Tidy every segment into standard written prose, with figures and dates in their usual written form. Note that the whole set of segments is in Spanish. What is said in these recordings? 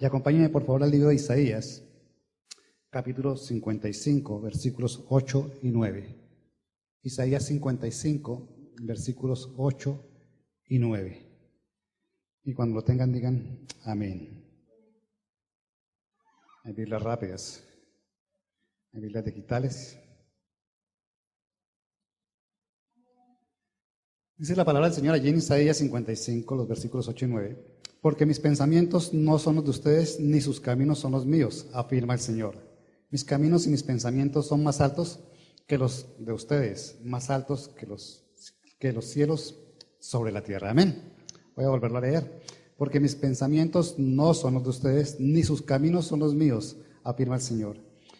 Y acompáñenme por favor al libro de Isaías, capítulo 55, versículos 8 y 9. Isaías 55, versículos 8 y 9. Y cuando lo tengan digan amén. Hay Biblias rápidas, hay Biblias digitales. Dice la palabra del Señor allí en Isaías 55, los versículos 8 y 9. Porque mis pensamientos no son los de ustedes, ni sus caminos son los míos, afirma el Señor. Mis caminos y mis pensamientos son más altos que los de ustedes, más altos que los cielos sobre la tierra. Amén. Voy a volverlo a leer. Porque mis pensamientos no son los de ustedes, ni sus caminos son los míos, afirma el Señor.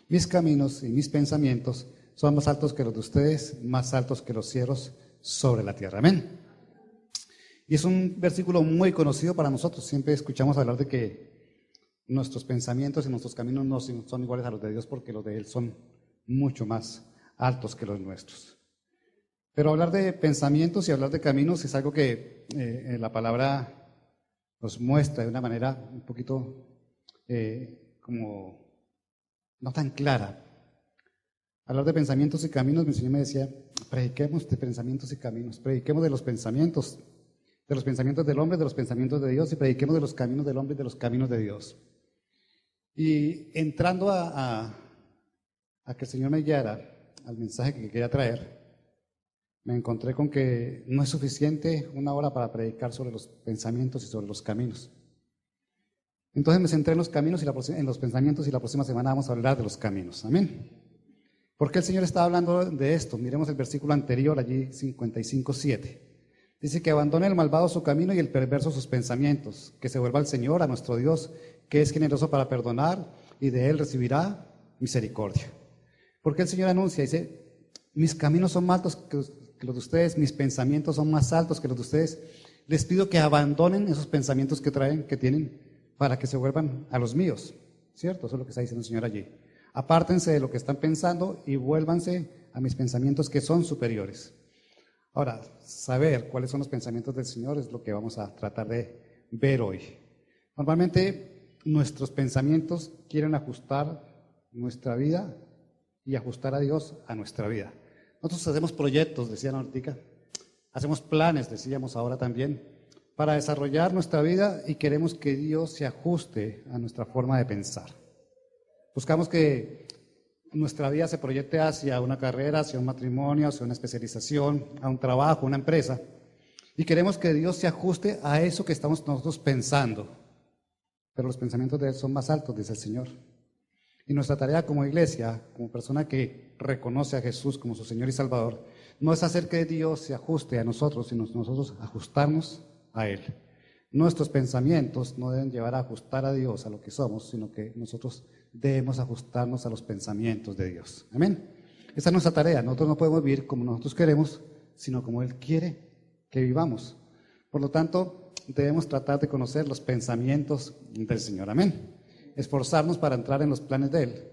Mis caminos y mis pensamientos son más altos que los de ustedes, más altos que los cielos sobre la tierra. Amén. Y es un versículo muy conocido para nosotros. Siempre escuchamos hablar de que nuestros pensamientos y nuestros caminos no son iguales a los de Dios, porque los de Él son mucho más altos que los nuestros. Pero hablar de pensamientos y hablar de caminos es algo que la palabra nos muestra de una manera un poquito como no tan clara. Hablar de pensamientos y caminos, mi Señor me decía, prediquemos de pensamientos y caminos, prediquemos de los pensamientos del hombre, de los pensamientos de Dios, y prediquemos de los caminos del hombre y de los caminos de Dios. Y entrando a que el Señor me guiara al mensaje que quería traer, me encontré con que no es suficiente una hora para predicar sobre los pensamientos y sobre los caminos. Entonces me centré en los caminos y en los pensamientos, y la próxima semana vamos a hablar de los caminos. Amén. ¿Por qué el Señor está hablando de esto? Miremos el versículo anterior, allí 55:7. Dice que abandone el malvado su camino y el perverso sus pensamientos, que se vuelva al Señor, a nuestro Dios, que es generoso para perdonar, y de Él recibirá misericordia. Porque el Señor anuncia, dice, mis caminos son más altos que los de ustedes, mis pensamientos son más altos que los de ustedes. Les pido que abandonen esos pensamientos que tienen, para que se vuelvan a los míos. ¿Cierto? Eso es lo que está diciendo el Señor allí. Apártense de lo que están pensando y vuélvanse a mis pensamientos, que son superiores. Ahora, saber cuáles son los pensamientos del Señor es lo que vamos a tratar de ver hoy. Normalmente nuestros pensamientos quieren ajustar nuestra vida y ajustar a Dios a nuestra vida. Nosotros hacemos proyectos, decían ahorita, hacemos planes, decíamos ahora también, para desarrollar nuestra vida, y queremos que Dios se ajuste a nuestra forma de pensar. Buscamos que nuestra vida se proyecte hacia una carrera, hacia un matrimonio, hacia una especialización, a un trabajo, una empresa, y queremos que Dios se ajuste a eso que estamos nosotros pensando. Pero los pensamientos de Él son más altos, dice el Señor. Y nuestra tarea como iglesia, como persona que reconoce a Jesús como su Señor y Salvador, no es hacer que Dios se ajuste a nosotros, sino nosotros ajustarnos a Él. Nuestros pensamientos no deben llevar a ajustar a Dios a lo que somos, sino que nosotros debemos ajustarnos a los pensamientos de Dios. Amén. Esa es nuestra tarea. Nosotros no podemos vivir como nosotros queremos, sino como Él quiere que vivamos. Por lo tanto, debemos tratar de conocer los pensamientos del Señor. Amén. Esforzarnos para entrar en los planes de Él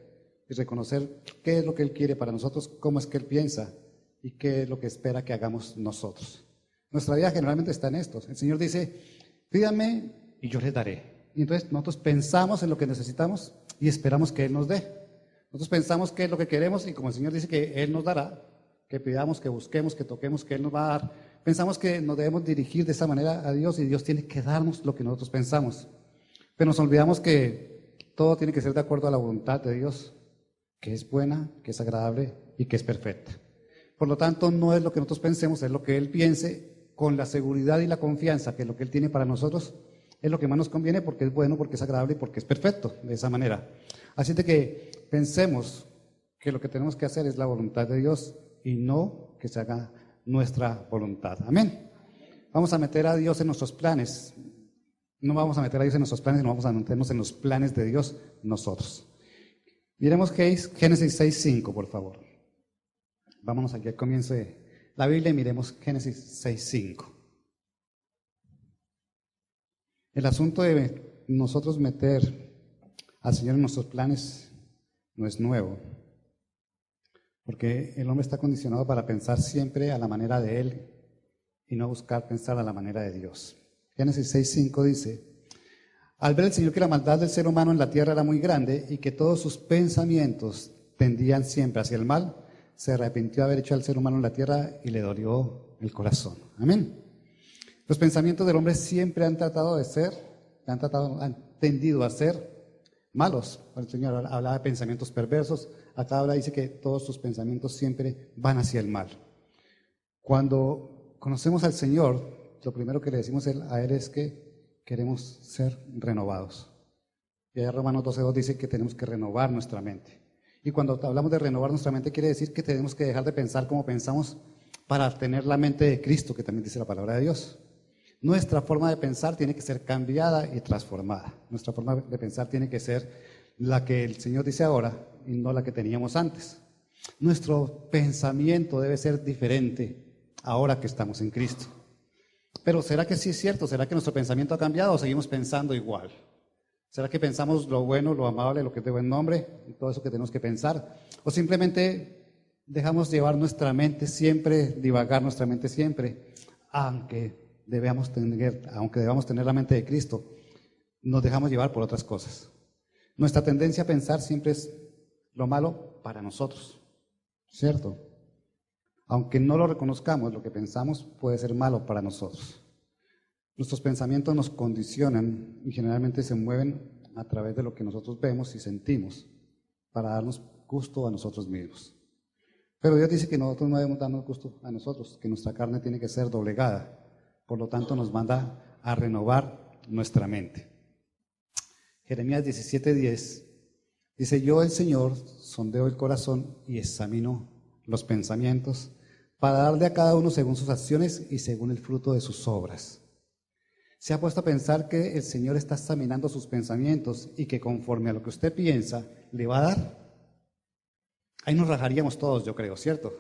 y reconocer qué es lo que Él quiere para nosotros, cómo es que Él piensa y qué es lo que espera que hagamos nosotros. Nuestra vida generalmente está en esto. El Señor dice, pídanme y yo les daré. Y entonces nosotros pensamos en lo que necesitamos y esperamos que Él nos dé. Nosotros pensamos qué es lo que queremos, y como el Señor dice que Él nos dará, que pidamos, que busquemos, que toquemos, que Él nos va a dar, pensamos que nos debemos dirigir de esa manera a Dios, y Dios tiene que darnos lo que nosotros pensamos. Pero nos olvidamos que todo tiene que ser de acuerdo a la voluntad de Dios, que es buena, que es agradable y que es perfecta. Por lo tanto, no es lo que nosotros pensemos, es lo que Él piense, con la seguridad y la confianza que lo que Él tiene para nosotros es lo que más nos conviene, porque es bueno, porque es agradable y porque es perfecto, de esa manera. Así de que pensemos que lo que tenemos que hacer es la voluntad de Dios y no que se haga nuestra voluntad. Amén. Vamos a meter a Dios en nuestros planes. No vamos a meter a Dios en nuestros planes, sino vamos a meternos en los planes de Dios nosotros. Miremos Génesis 6:5, por favor. Vámonos aquí al comienzo de la Biblia y miremos Génesis 6:5. El asunto de nosotros meter al Señor en nuestros planes no es nuevo, porque el hombre está condicionado para pensar siempre a la manera de Él y no buscar pensar a la manera de Dios. Génesis 6:5 dice, Al ver el Señor que la maldad del ser humano en la tierra era muy grande y que todos sus pensamientos tendían siempre hacia el mal, se arrepintió de haber hecho al ser humano en la tierra y le dolió el corazón. Amén. Los pensamientos del hombre siempre han tratado de ser, han tendido a ser malos. El Señor hablaba de pensamientos perversos. Acá habla, dice que todos sus pensamientos siempre van hacia el mal. Cuando conocemos al Señor, lo primero que le decimos a Él es que queremos ser renovados. Y allá Romanos 12:2 dice que tenemos que renovar nuestra mente. Y cuando hablamos de renovar nuestra mente, quiere decir que tenemos que dejar de pensar como pensamos para tener la mente de Cristo, que también dice la palabra de Dios. Nuestra forma de pensar tiene que ser cambiada y transformada. Nuestra forma de pensar tiene que ser la que el Señor dice ahora y no la que teníamos antes. Nuestro pensamiento debe ser diferente ahora que estamos en Cristo. Pero ¿será que sí es cierto? ¿Será que nuestro pensamiento ha cambiado o seguimos pensando igual? ¿Será que pensamos lo bueno, lo amable, lo que es de buen nombre y todo eso que tenemos que pensar? ¿O simplemente dejamos llevar nuestra mente siempre, divagar nuestra mente siempre, aunque debamos tener la mente de Cristo, nos dejamos llevar por otras cosas? Nuestra tendencia a pensar siempre es lo malo para nosotros, ¿cierto? Aunque no lo reconozcamos, lo que pensamos puede ser malo para nosotros. Nuestros pensamientos nos condicionan y generalmente se mueven a través de lo que nosotros vemos y sentimos para darnos gusto a nosotros mismos. Pero Dios dice que nosotros no debemos darnos gusto a nosotros, que nuestra carne tiene que ser doblegada. Por lo tanto, nos manda a renovar nuestra mente. Jeremías 17:10 dice: yo, el Señor, sondeo el corazón y examino los pensamientos para darle a cada uno según sus acciones y según el fruto de sus obras. ¿Se ha puesto a pensar que el Señor está examinando sus pensamientos y que conforme a lo que usted piensa, le va a dar? Ahí nos rajaríamos todos, yo creo, ¿cierto?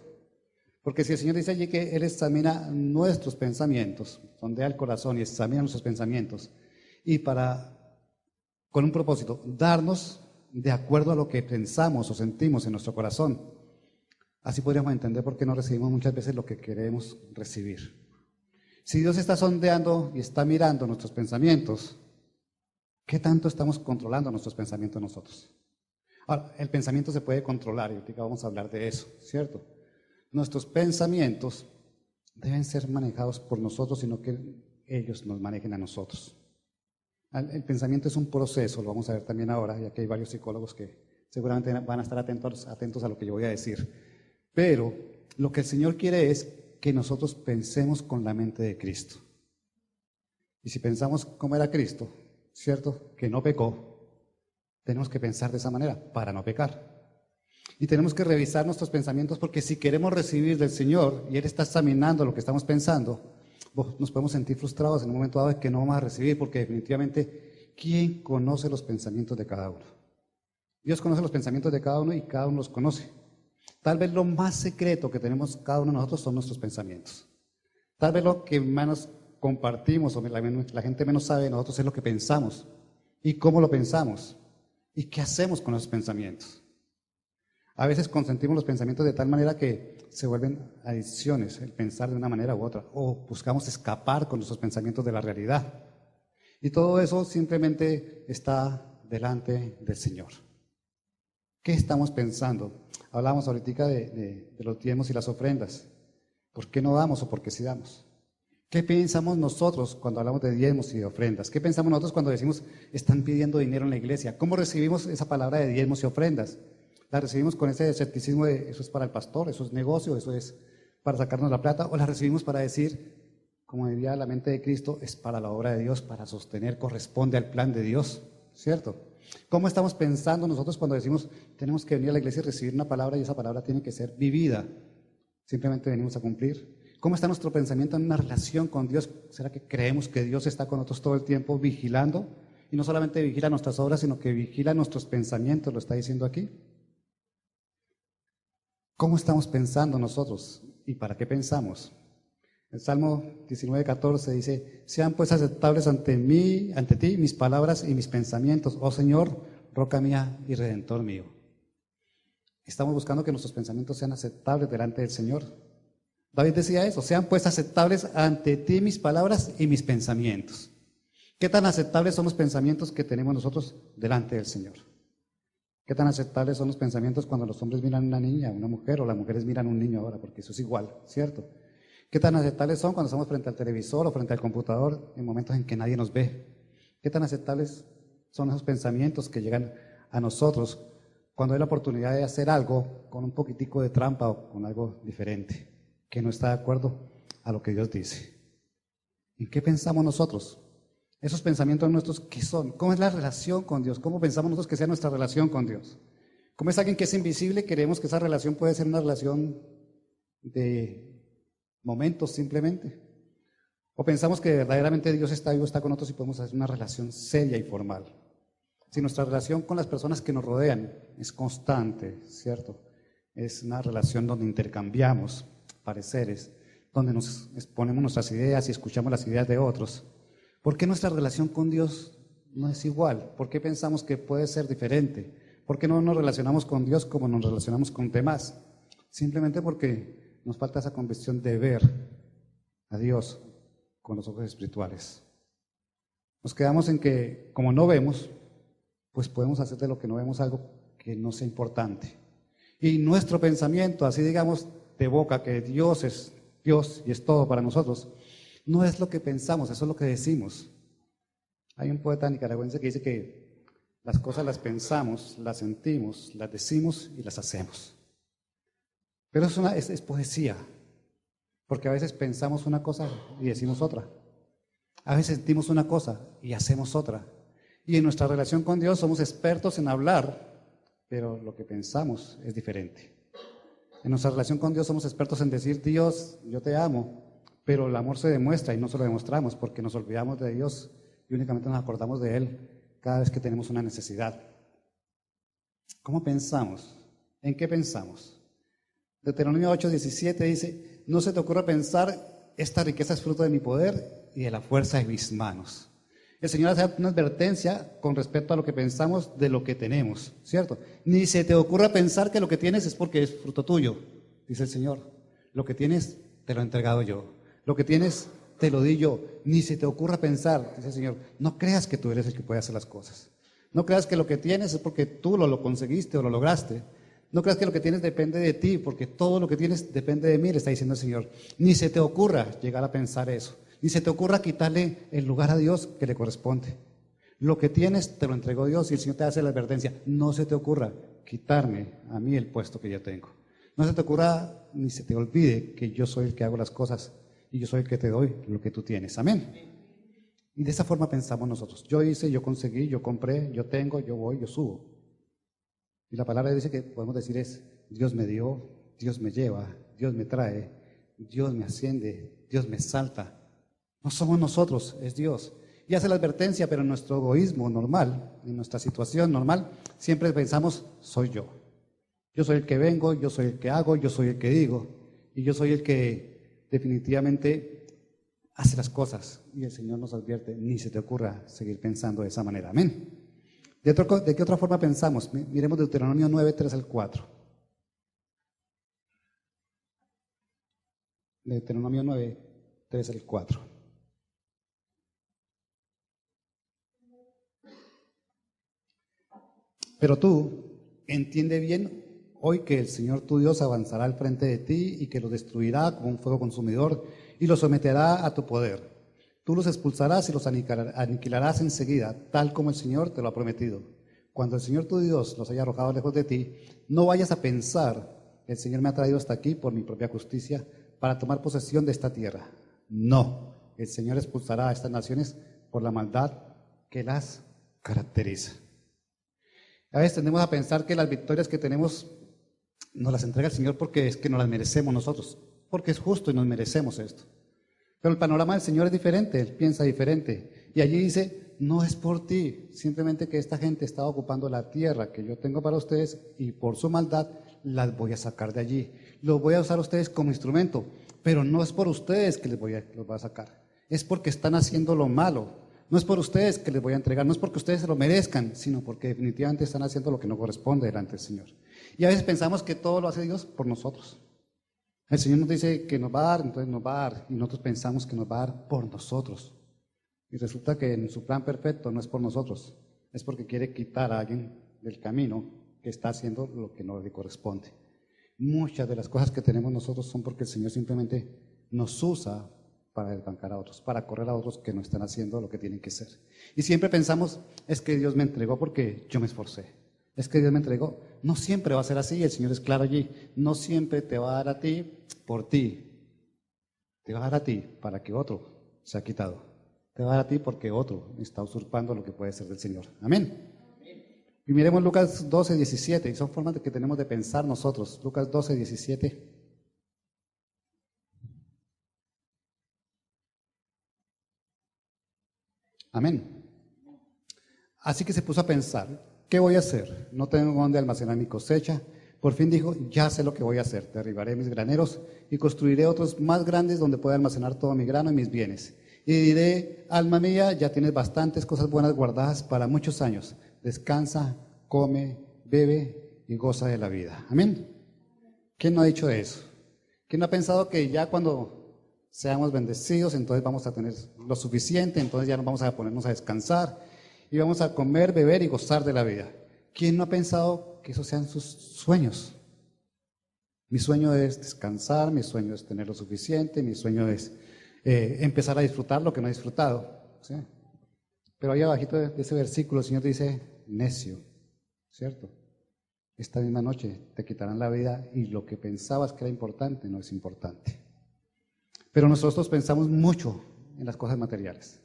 Porque si el Señor dice allí que Él examina nuestros pensamientos, sondea el corazón y examina nuestros pensamientos, y con un propósito, darnos de acuerdo a lo que pensamos o sentimos en nuestro corazón, así podríamos entender por qué no recibimos muchas veces lo que queremos recibir. Si Dios está sondeando y está mirando nuestros pensamientos, ¿qué tanto estamos controlando nuestros pensamientos nosotros? Ahora, el pensamiento se puede controlar y ahorita vamos a hablar de eso, ¿cierto? Nuestros pensamientos deben ser manejados por nosotros, sino que ellos nos manejen a nosotros. El pensamiento es un proceso, lo vamos a ver también ahora, ya que hay varios psicólogos que seguramente van a estar atentos a lo que yo voy a decir. Pero lo que el Señor quiere es que nosotros pensemos con la mente de Cristo. Y si pensamos como era Cristo, ¿cierto? Que no pecó, tenemos que pensar de esa manera para no pecar. Y tenemos que revisar nuestros pensamientos, porque si queremos recibir del Señor y Él está examinando lo que estamos pensando, nos podemos sentir frustrados en un momento dado de que no vamos a recibir, porque definitivamente, ¿quién conoce los pensamientos de cada uno? Dios conoce los pensamientos de cada uno y cada uno los conoce. Tal vez lo más secreto que tenemos cada uno de nosotros son nuestros pensamientos. Tal vez lo que menos compartimos o la gente menos sabe de nosotros es lo que pensamos y cómo lo pensamos y qué hacemos con esos pensamientos. A veces consentimos los pensamientos de tal manera que se vuelven adicciones, el pensar de una manera u otra, o buscamos escapar con nuestros pensamientos de la realidad. Y todo eso simplemente está delante del Señor. ¿Qué estamos pensando? Hablamos ahorita de los diezmos y las ofrendas. ¿Por qué no damos o por qué sí damos? ¿Qué pensamos nosotros cuando hablamos de diezmos y de ofrendas? ¿Qué pensamos nosotros cuando decimos están pidiendo dinero en la iglesia? ¿Cómo recibimos esa palabra de diezmos y ofrendas? ¿La recibimos con ese escepticismo de eso es para el pastor, eso es negocio, eso es para sacarnos la plata? ¿O la recibimos para decir, como diría la mente de Cristo, es para la obra de Dios, para sostener, corresponde al plan de Dios? ¿Cierto? ¿Cómo estamos pensando nosotros cuando decimos tenemos que venir a la iglesia y recibir una palabra y esa palabra tiene que ser vivida? Simplemente venimos a cumplir. ¿Cómo está nuestro pensamiento en una relación con Dios? ¿Será que creemos que Dios está con nosotros todo el tiempo vigilando? Y no solamente vigila nuestras obras, sino que vigila nuestros pensamientos, lo está diciendo aquí. ¿Cómo estamos pensando nosotros? ¿Y para qué pensamos? El Salmo 19:14 dice: sean pues aceptables ante ti mis palabras y mis pensamientos, oh Señor, roca mía y redentor mío. Estamos buscando que nuestros pensamientos sean aceptables delante del Señor. David decía eso: sean pues aceptables ante ti mis palabras y mis pensamientos. ¿Qué tan aceptables son los pensamientos que tenemos nosotros delante del Señor? ¿Qué tan aceptables son los pensamientos cuando los hombres miran a una niña, a una mujer, o las mujeres miran a un niño ahora? Porque eso es igual, ¿cierto? ¿Qué tan aceptables son cuando estamos frente al televisor o frente al computador en momentos en que nadie nos ve? ¿Qué tan aceptables son esos pensamientos que llegan a nosotros cuando hay la oportunidad de hacer algo con un poquitico de trampa o con algo diferente, que no está de acuerdo a lo que Dios dice? ¿En qué pensamos nosotros? Esos pensamientos nuestros, ¿qué son? ¿Cómo es la relación con Dios? ¿Cómo pensamos nosotros que sea nuestra relación con Dios? Como es alguien que es invisible, queremos que esa relación puede ser una relación de momentos simplemente. O pensamos que verdaderamente Dios está vivo, está con nosotros y podemos hacer una relación seria y formal. Si nuestra relación con las personas que nos rodean es constante, ¿cierto? Es una relación donde intercambiamos pareceres, donde nos exponemos nuestras ideas y escuchamos las ideas de otros. ¿Por qué nuestra relación con Dios no es igual? ¿Por qué pensamos que puede ser diferente? ¿Por qué no nos relacionamos con Dios como nos relacionamos con demás? Simplemente porque nos falta esa convicción de ver a Dios con los ojos espirituales. Nos quedamos en que, como no vemos, pues podemos hacer de lo que no vemos algo que no sea importante. Y nuestro pensamiento, así digamos, de boca, que Dios es Dios y es todo para nosotros, no es lo que pensamos, eso es lo que decimos. Hay un poeta nicaragüense que dice que las cosas las pensamos, las sentimos, las decimos y las hacemos. Pero es poesía, porque a veces pensamos una cosa y decimos otra. A veces sentimos una cosa y hacemos otra. Y en nuestra relación con Dios somos expertos en hablar, pero lo que pensamos es diferente. En nuestra relación con Dios somos expertos en decir, Dios, yo te amo, pero el amor se demuestra y no se lo demostramos porque nos olvidamos de Dios y únicamente nos acordamos de Él cada vez que tenemos una necesidad. ¿Cómo pensamos? ¿En qué pensamos? Deuteronomio 8:17 dice, no se te ocurra pensar, esta riqueza es fruto de mi poder y de la fuerza de mis manos. El Señor hace una advertencia con respecto a lo que pensamos de lo que tenemos, ¿cierto? Ni se te ocurra pensar que lo que tienes es porque es fruto tuyo, dice el Señor. Lo que tienes, te lo he entregado yo. Lo que tienes, te lo di yo. Ni se te ocurra pensar, dice el Señor, no creas que tú eres el que puede hacer las cosas. No creas que lo que tienes es porque tú lo conseguiste o lo lograste. No creas que lo que tienes depende de ti, porque todo lo que tienes depende de mí, le está diciendo el Señor. Ni se te ocurra llegar a pensar eso. Ni se te ocurra quitarle el lugar a Dios que le corresponde. Lo que tienes te lo entregó Dios y el Señor te hace la advertencia. No se te ocurra quitarme a mí el puesto que yo tengo. No se te ocurra ni se te olvide que yo soy el que hago las cosas y yo soy el que te doy lo que tú tienes. Amén. Y de esa forma pensamos nosotros. Yo hice, yo conseguí, yo compré, yo tengo, yo voy, yo subo. Y la palabra dice que podemos decir es, Dios me dio, Dios me lleva, Dios me trae, Dios me asciende, Dios me exalta. No somos nosotros, es Dios. Y hace la advertencia, pero en nuestro egoísmo normal, en nuestra situación normal, siempre pensamos, soy yo. Yo soy el que vengo, yo soy el que hago, yo soy el que digo. Y yo soy el que definitivamente hace las cosas. Y el Señor nos advierte, ni se te ocurra seguir pensando de esa manera. Amén. ¿De qué otra forma pensamos? Miremos Deuteronomio 9, 3 al 4. Deuteronomio 9, 3 al 4. Pero tú, entiende bien hoy que el Señor tu Dios avanzará al frente de ti y que los destruirá como un fuego consumidor y los someterá a tu poder. Tú los expulsarás y los aniquilarás enseguida, tal como el Señor te lo ha prometido. Cuando el Señor tu Dios los haya arrojado lejos de ti, no vayas a pensar, el Señor me ha traído hasta aquí por mi propia justicia para tomar posesión de esta tierra. No, el Señor expulsará a estas naciones por la maldad que las caracteriza. A veces tendemos a pensar que las victorias que tenemos nos las entrega el Señor porque es que nos las merecemos nosotros, porque es justo y nos merecemos esto. Pero el panorama del Señor es diferente, Él piensa diferente. Y allí dice, no es por ti, simplemente que esta gente está ocupando la tierra que yo tengo para ustedes y por su maldad las voy a sacar de allí. Los voy a usar a ustedes como instrumento, pero no es por ustedes que los voy a sacar, es porque están haciendo lo malo. No es por ustedes que les voy a entregar, no es porque ustedes se lo merezcan, sino porque definitivamente están haciendo lo que no corresponde delante del Señor. Y a veces pensamos que todo lo hace Dios por nosotros. El Señor nos dice que nos va a dar, entonces nos va a dar, y nosotros pensamos que nos va a dar por nosotros. Y resulta que en su plan perfecto no es por nosotros, es porque quiere quitar a alguien del camino que está haciendo lo que no le corresponde. Muchas de las cosas que tenemos nosotros son porque el Señor simplemente nos usa para desbancar a otros, para correr a otros que no están haciendo lo que tienen que ser. Y siempre pensamos, es que Dios me entregó porque yo me esforcé. Es que Dios me entregó. No siempre va a ser así, el Señor es claro allí. No siempre te va a dar a ti por ti. Te va a dar a ti para que otro se ha quitado. Te va a dar a ti porque otro está usurpando lo que puede ser del Señor. Amén. Y miremos Lucas 12, 17, y son formas que tenemos de pensar nosotros. Lucas 12, 17. Amén. Así que se puso a pensar, ¿qué voy a hacer? No tengo dónde almacenar mi cosecha. Por fin dijo, ya sé lo que voy a hacer. Derribaré mis graneros y construiré otros más grandes donde pueda almacenar todo mi grano y mis bienes. Y diré, alma mía, ya tienes bastantes cosas buenas guardadas para muchos años. Descansa, come, bebe y goza de la vida. Amén. ¿Quién no ha dicho eso? ¿Quién no ha pensado que ya cuando seamos bendecidos, entonces vamos a tener lo suficiente, entonces ya nos vamos a ponernos a descansar y vamos a comer, beber y gozar de la vida? ¿Quién no ha pensado que esos sean sus sueños? Mi sueño es descansar, mi sueño es tener lo suficiente, mi sueño es empezar a disfrutar lo que no he disfrutado. ¿Sí? Pero ahí abajito de ese versículo el Señor dice, necio, ¿cierto? Esta misma noche te quitarán la vida y lo que pensabas que era importante no es importante. Pero nosotros pensamos mucho en las cosas materiales.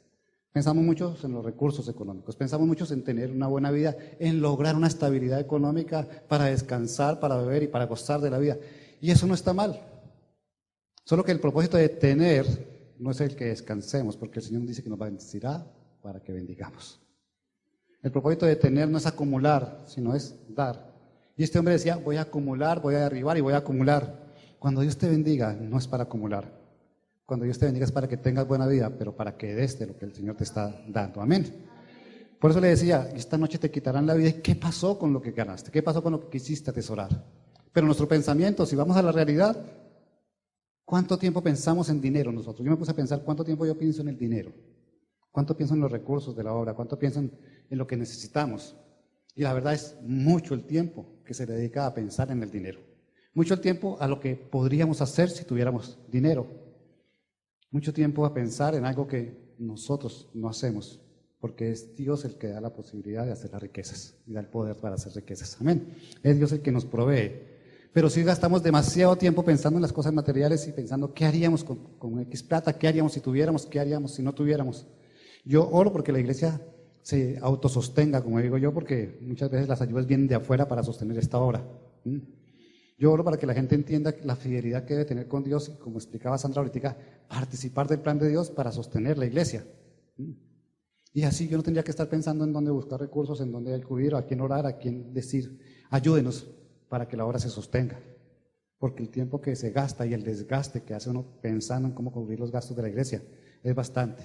Pensamos mucho en los recursos económicos, pensamos mucho en tener una buena vida, en lograr una estabilidad económica para descansar, para beber y para gozar de la vida. Y eso no está mal. Solo que el propósito de tener no es el que descansemos, porque el Señor dice que nos bendecirá para que bendigamos. El propósito de tener no es acumular, sino es dar. Y este hombre decía, voy a acumular, voy a derribar y voy a acumular. Cuando Dios te bendiga, no es para acumular. Cuando Dios te bendiga es para que tengas buena vida, pero para que des de lo que el Señor te está dando. Amén. Por eso le decía, esta noche te quitarán la vida. ¿Y qué pasó con lo que ganaste? ¿Qué pasó con lo que quisiste atesorar? Pero nuestro pensamiento, si vamos a la realidad, ¿cuánto tiempo pensamos en dinero nosotros? Yo me puse a pensar cuánto tiempo yo pienso en el dinero. ¿Cuánto pienso en los recursos de la obra? ¿Cuánto pienso en lo que necesitamos? Y la verdad es mucho el tiempo que se dedica a pensar en el dinero. Mucho el tiempo a lo que podríamos hacer si tuviéramos dinero. Mucho tiempo a pensar en algo que nosotros no hacemos, porque es Dios el que da la posibilidad de hacer las riquezas y da el poder para hacer riquezas. Amén. Es Dios el que nos provee. Pero si gastamos demasiado tiempo pensando en las cosas materiales y pensando qué haríamos con X plata, qué haríamos si tuviéramos, qué haríamos si no tuviéramos. Yo oro porque la iglesia se autosostenga, como digo yo, porque muchas veces las ayudas vienen de afuera para sostener esta obra. Yo oro para que la gente entienda la fidelidad que debe tener con Dios y, como explicaba Sandra ahorita, participar del plan de Dios para sostener la iglesia. Y así yo no tendría que estar pensando en dónde buscar recursos, en dónde acudir, a quién orar, a quién decir, ayúdenos para que la obra se sostenga. Porque el tiempo que se gasta y el desgaste que hace uno pensando en cómo cubrir los gastos de la iglesia es bastante.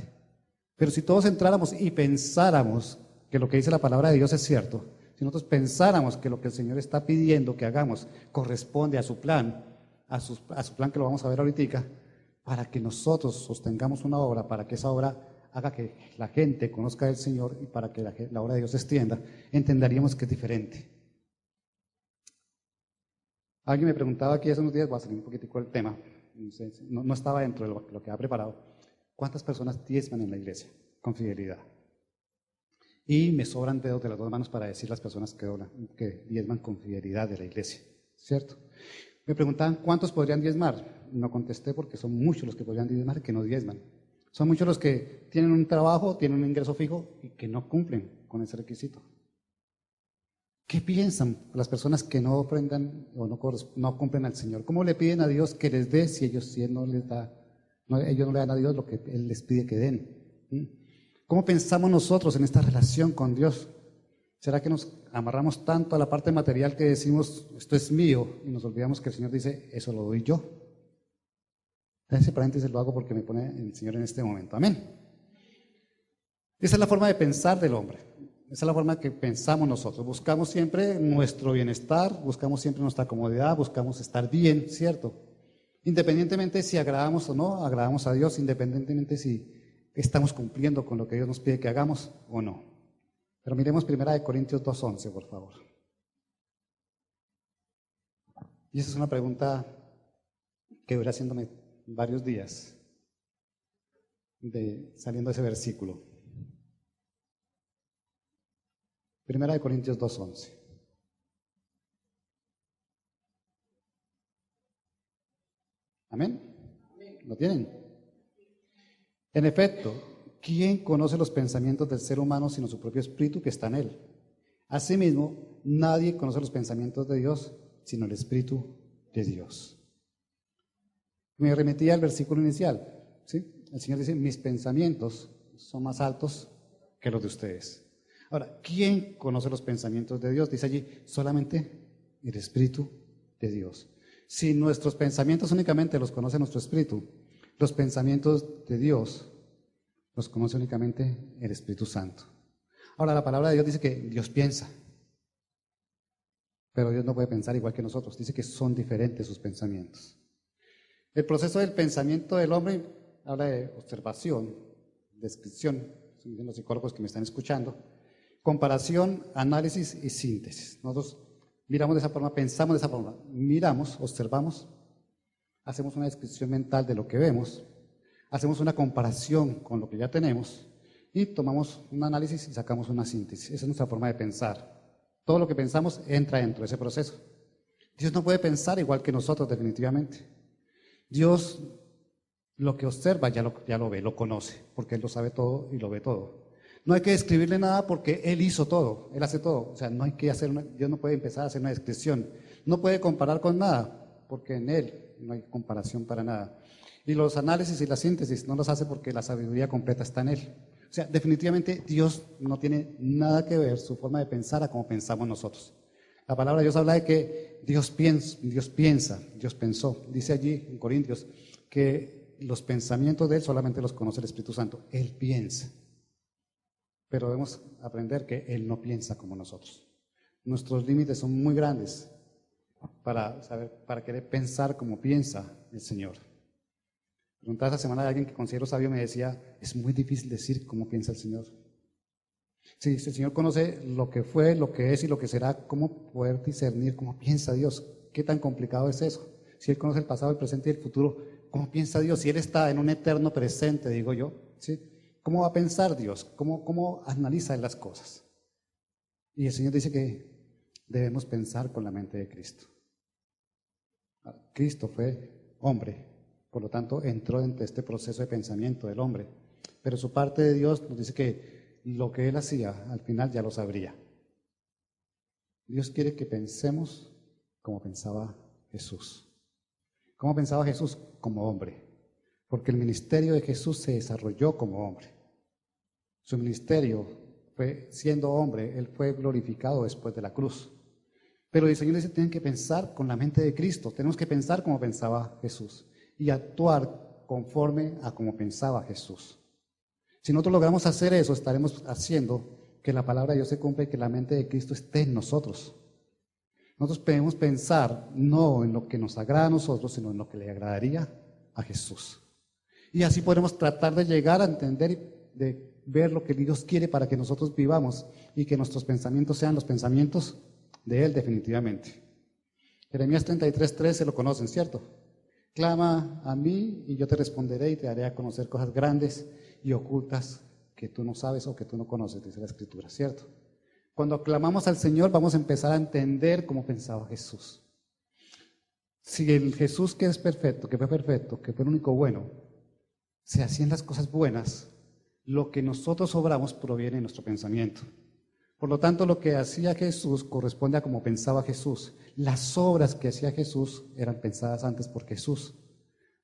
Pero si todos entráramos y pensáramos que lo que dice la palabra de Dios es cierto, si nosotros pensáramos que lo que el Señor está pidiendo que hagamos corresponde a su plan que lo vamos a ver ahorita, para que nosotros sostengamos una obra, para que esa obra haga que la gente conozca al Señor y para que la obra de Dios se extienda, entenderíamos que es diferente. Alguien me preguntaba aquí hace unos días, voy a salir un poquitico del tema, no estaba dentro de lo que ha preparado, ¿cuántas personas diezman en la iglesia con fidelidad? Y me sobran dedos de las dos manos para decir las personas que diezman con fidelidad de la iglesia, ¿cierto? Me preguntaban cuántos podrían diezmar. No contesté porque son muchos los que podrían diezmar que no diezman. Son muchos los que tienen un trabajo, tienen un ingreso fijo y que no cumplen con ese requisito. ¿Qué piensan las personas que no ofrendan o no cumplen al Señor? ¿Cómo le piden a Dios que les dé si ellos no les da, ellos no le dan a Dios lo que Él les pide que den? ¿Cómo pensamos nosotros en esta relación con Dios? ¿Será que nos amarramos tanto a la parte material que decimos, esto es mío, y nos olvidamos que el Señor dice, eso lo doy yo? Ese paréntesis lo hago porque me pone el Señor en este momento. Amén. Esa es la forma de pensar del hombre. Esa es la forma que pensamos nosotros. Buscamos siempre nuestro bienestar, buscamos siempre nuestra comodidad, buscamos estar bien, ¿cierto? Independientemente si agradamos o no, agradamos a Dios, independientemente si ¿Estamos cumpliendo con lo que Dios nos pide que hagamos o no? Pero miremos 1 Corintios 2:11, por favor. Y esa es una pregunta que duré haciéndome varios días saliendo de ese versículo. 1 Corintios 2:11. ¿Amén? ¿Lo tienen? En efecto, ¿quién conoce los pensamientos del ser humano sino su propio espíritu que está en él? Asimismo, nadie conoce los pensamientos de Dios sino el Espíritu de Dios. Me remitía al versículo inicial, ¿sí? El Señor dice, mis pensamientos son más altos que los de ustedes. Ahora, ¿quién conoce los pensamientos de Dios? Dice allí, solamente el Espíritu de Dios. Si nuestros pensamientos únicamente los conoce nuestro Espíritu, los pensamientos de Dios los conoce únicamente el Espíritu Santo. Ahora, la palabra de Dios dice que Dios piensa, pero Dios no puede pensar igual que nosotros. Dice que son diferentes sus pensamientos. El proceso del pensamiento del hombre habla de observación, descripción, los psicólogos que me están escuchando, comparación, análisis y síntesis. Nosotros miramos de esa forma, pensamos de esa forma, miramos, observamos, hacemos una descripción mental de lo que vemos, hacemos una comparación con lo que ya tenemos y tomamos un análisis y sacamos una síntesis. Esa es nuestra forma de pensar. Todo lo que pensamos entra dentro de ese proceso. Dios no puede pensar igual que nosotros, definitivamente. Dios lo que observa ya lo ve, lo conoce, porque Él lo sabe todo y lo ve todo. No hay que describirle nada porque Él hizo todo, Él hace todo. O sea, no hay que Dios no puede empezar a hacer una descripción. No puede comparar con nada, porque en Él no hay comparación para nada. Y los análisis y la síntesis no los hace porque la sabiduría completa está en Él. O sea, definitivamente Dios no tiene nada que ver su forma de pensar a como pensamos nosotros. La palabra de Dios habla de que Dios piensa, Dios pensó. Dice allí en Corintios que los pensamientos de Él solamente los conoce el Espíritu Santo. Él piensa. Pero debemos aprender que Él no piensa como nosotros. Nuestros límites son muy grandes para querer pensar como piensa el Señor. Preguntaba esta semana a alguien que considero sabio, me decía, es muy difícil decir cómo piensa el Señor. Si el Señor conoce lo que fue, lo que es y lo que será, ¿cómo poder discernir cómo piensa Dios? ¿Qué tan complicado es eso? Si Él conoce el pasado, el presente y el futuro, ¿cómo piensa Dios? Si Él está en un eterno presente, digo yo, ¿sí? ¿Cómo va a pensar Dios? ¿Cómo analiza Él las cosas? Y el Señor dice que debemos pensar con la mente de Cristo. Cristo fue hombre, por lo tanto entró dentro de este proceso de pensamiento del hombre. Pero su parte de Dios nos dice que lo que Él hacía, al final ya lo sabría. Dios quiere que pensemos como pensaba Jesús. ¿Cómo pensaba Jesús? Como hombre. Porque el ministerio de Jesús se desarrolló como hombre. Su ministerio fue, siendo hombre, Él fue glorificado después de la cruz. Pero el Señor dice, tienen que pensar con la mente de Cristo. Tenemos que pensar como pensaba Jesús y actuar conforme a como pensaba Jesús. Si nosotros logramos hacer eso, estaremos haciendo que la palabra de Dios se cumpla y que la mente de Cristo esté en nosotros. Nosotros debemos pensar no en lo que nos agrada a nosotros, sino en lo que le agradaría a Jesús. Y así podremos tratar de llegar a entender y de ver lo que Dios quiere para que nosotros vivamos y que nuestros pensamientos sean los pensamientos de Él definitivamente. Jeremías 33:3 se lo conocen, ¿cierto? Clama a mí y yo te responderé y te daré a conocer cosas grandes y ocultas que tú no sabes o que tú no conoces, dice la Escritura, ¿cierto? Cuando clamamos al Señor vamos a empezar a entender cómo pensaba Jesús. Si el Jesús que es perfecto, que fue el único bueno, se hacían las cosas buenas, lo que nosotros obramos proviene de nuestro pensamiento. Por lo tanto, lo que hacía Jesús corresponde a cómo pensaba Jesús. Las obras que hacía Jesús eran pensadas antes por Jesús.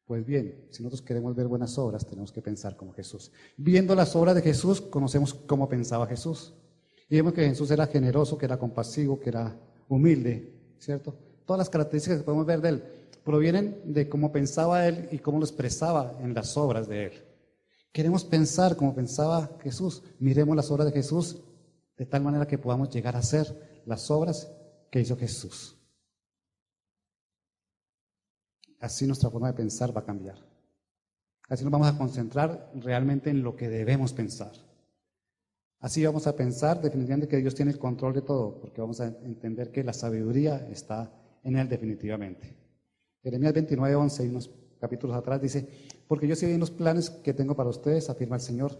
Pues bien, si nosotros queremos ver buenas obras, tenemos que pensar como Jesús. Viendo las obras de Jesús, conocemos cómo pensaba Jesús. Y vemos que Jesús era generoso, que era compasivo, que era humilde, ¿cierto? Todas las características que podemos ver de Él provienen de cómo pensaba Él y cómo lo expresaba en las obras de Él. Queremos pensar como pensaba Jesús. Miremos las obras de Jesús de tal manera que podamos llegar a hacer las obras que hizo Jesús. Así nuestra forma de pensar va a cambiar. Así nos vamos a concentrar realmente en lo que debemos pensar. Así vamos a pensar definitivamente que Dios tiene el control de todo, porque vamos a entender que la sabiduría está en Él definitivamente. Jeremías 29:11, y unos capítulos atrás, dice: porque yo sé bien los planes que tengo para ustedes, afirma el Señor,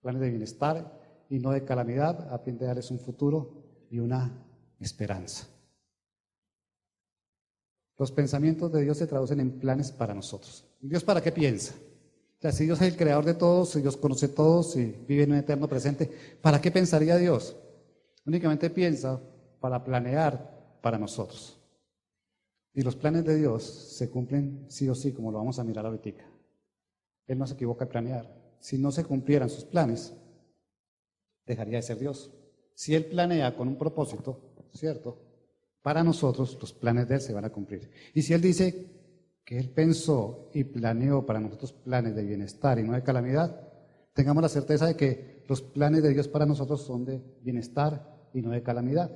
planes de bienestar y no de calamidad, a fin de darles un futuro y una esperanza. Los pensamientos de Dios se traducen en planes para nosotros. ¿Dios para qué piensa? O sea, si Dios es el creador de todos, si Dios conoce todos, si vive en un eterno presente, ¿para qué pensaría Dios? Únicamente piensa para planear para nosotros. Y los planes de Dios se cumplen sí o sí, como lo vamos a mirar ahorita. Él no se equivoca al planear. Si no se cumplieran sus planes, dejaría de ser Dios. Si Él planea con un propósito, ¿cierto? Para nosotros, los planes de Él se van a cumplir. Y si Él dice que Él pensó y planeó para nosotros planes de bienestar y no de calamidad, tengamos la certeza de que los planes de Dios para nosotros son de bienestar y no de calamidad.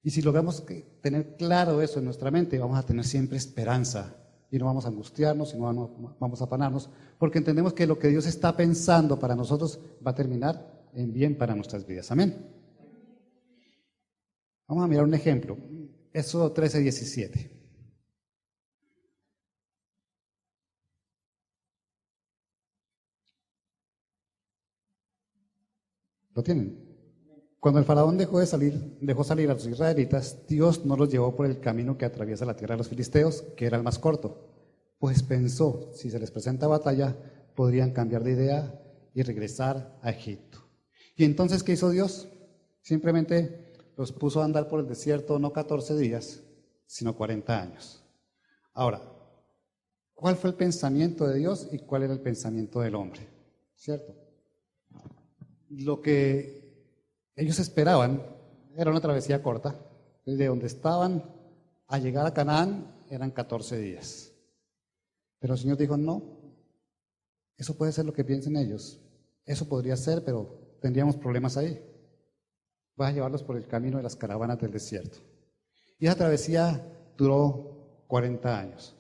Y si logramos tener claro eso en nuestra mente, vamos a tener siempre esperanza y no vamos a angustiarnos y no vamos a afanarnos, porque entendemos que lo que Dios está pensando para nosotros va a terminar en bien para nuestras vidas. Amén. Vamos a mirar un ejemplo. Éxodo 13:17. ¿Lo tienen? Cuando el faraón dejó salir a los israelitas, Dios no los llevó por el camino que atraviesa la tierra de los filisteos, que era el más corto, pues pensó, si se les presenta batalla, podrían cambiar de idea y regresar a Egipto. ¿Y entonces qué hizo Dios? Simplemente los puso a andar por el desierto no 14 días, sino 40 años. Ahora, ¿cuál fue el pensamiento de Dios y cuál era el pensamiento del hombre? ¿Cierto? Lo que ellos esperaban era una travesía corta. De donde estaban a llegar a Canaán eran 14 días. Pero el Señor dijo: no, eso puede ser lo que piensen ellos. Eso podría ser, pero tendríamos problemas ahí. Vas a llevarlos por el camino de las caravanas del desierto. Y esa travesía duró 40 años.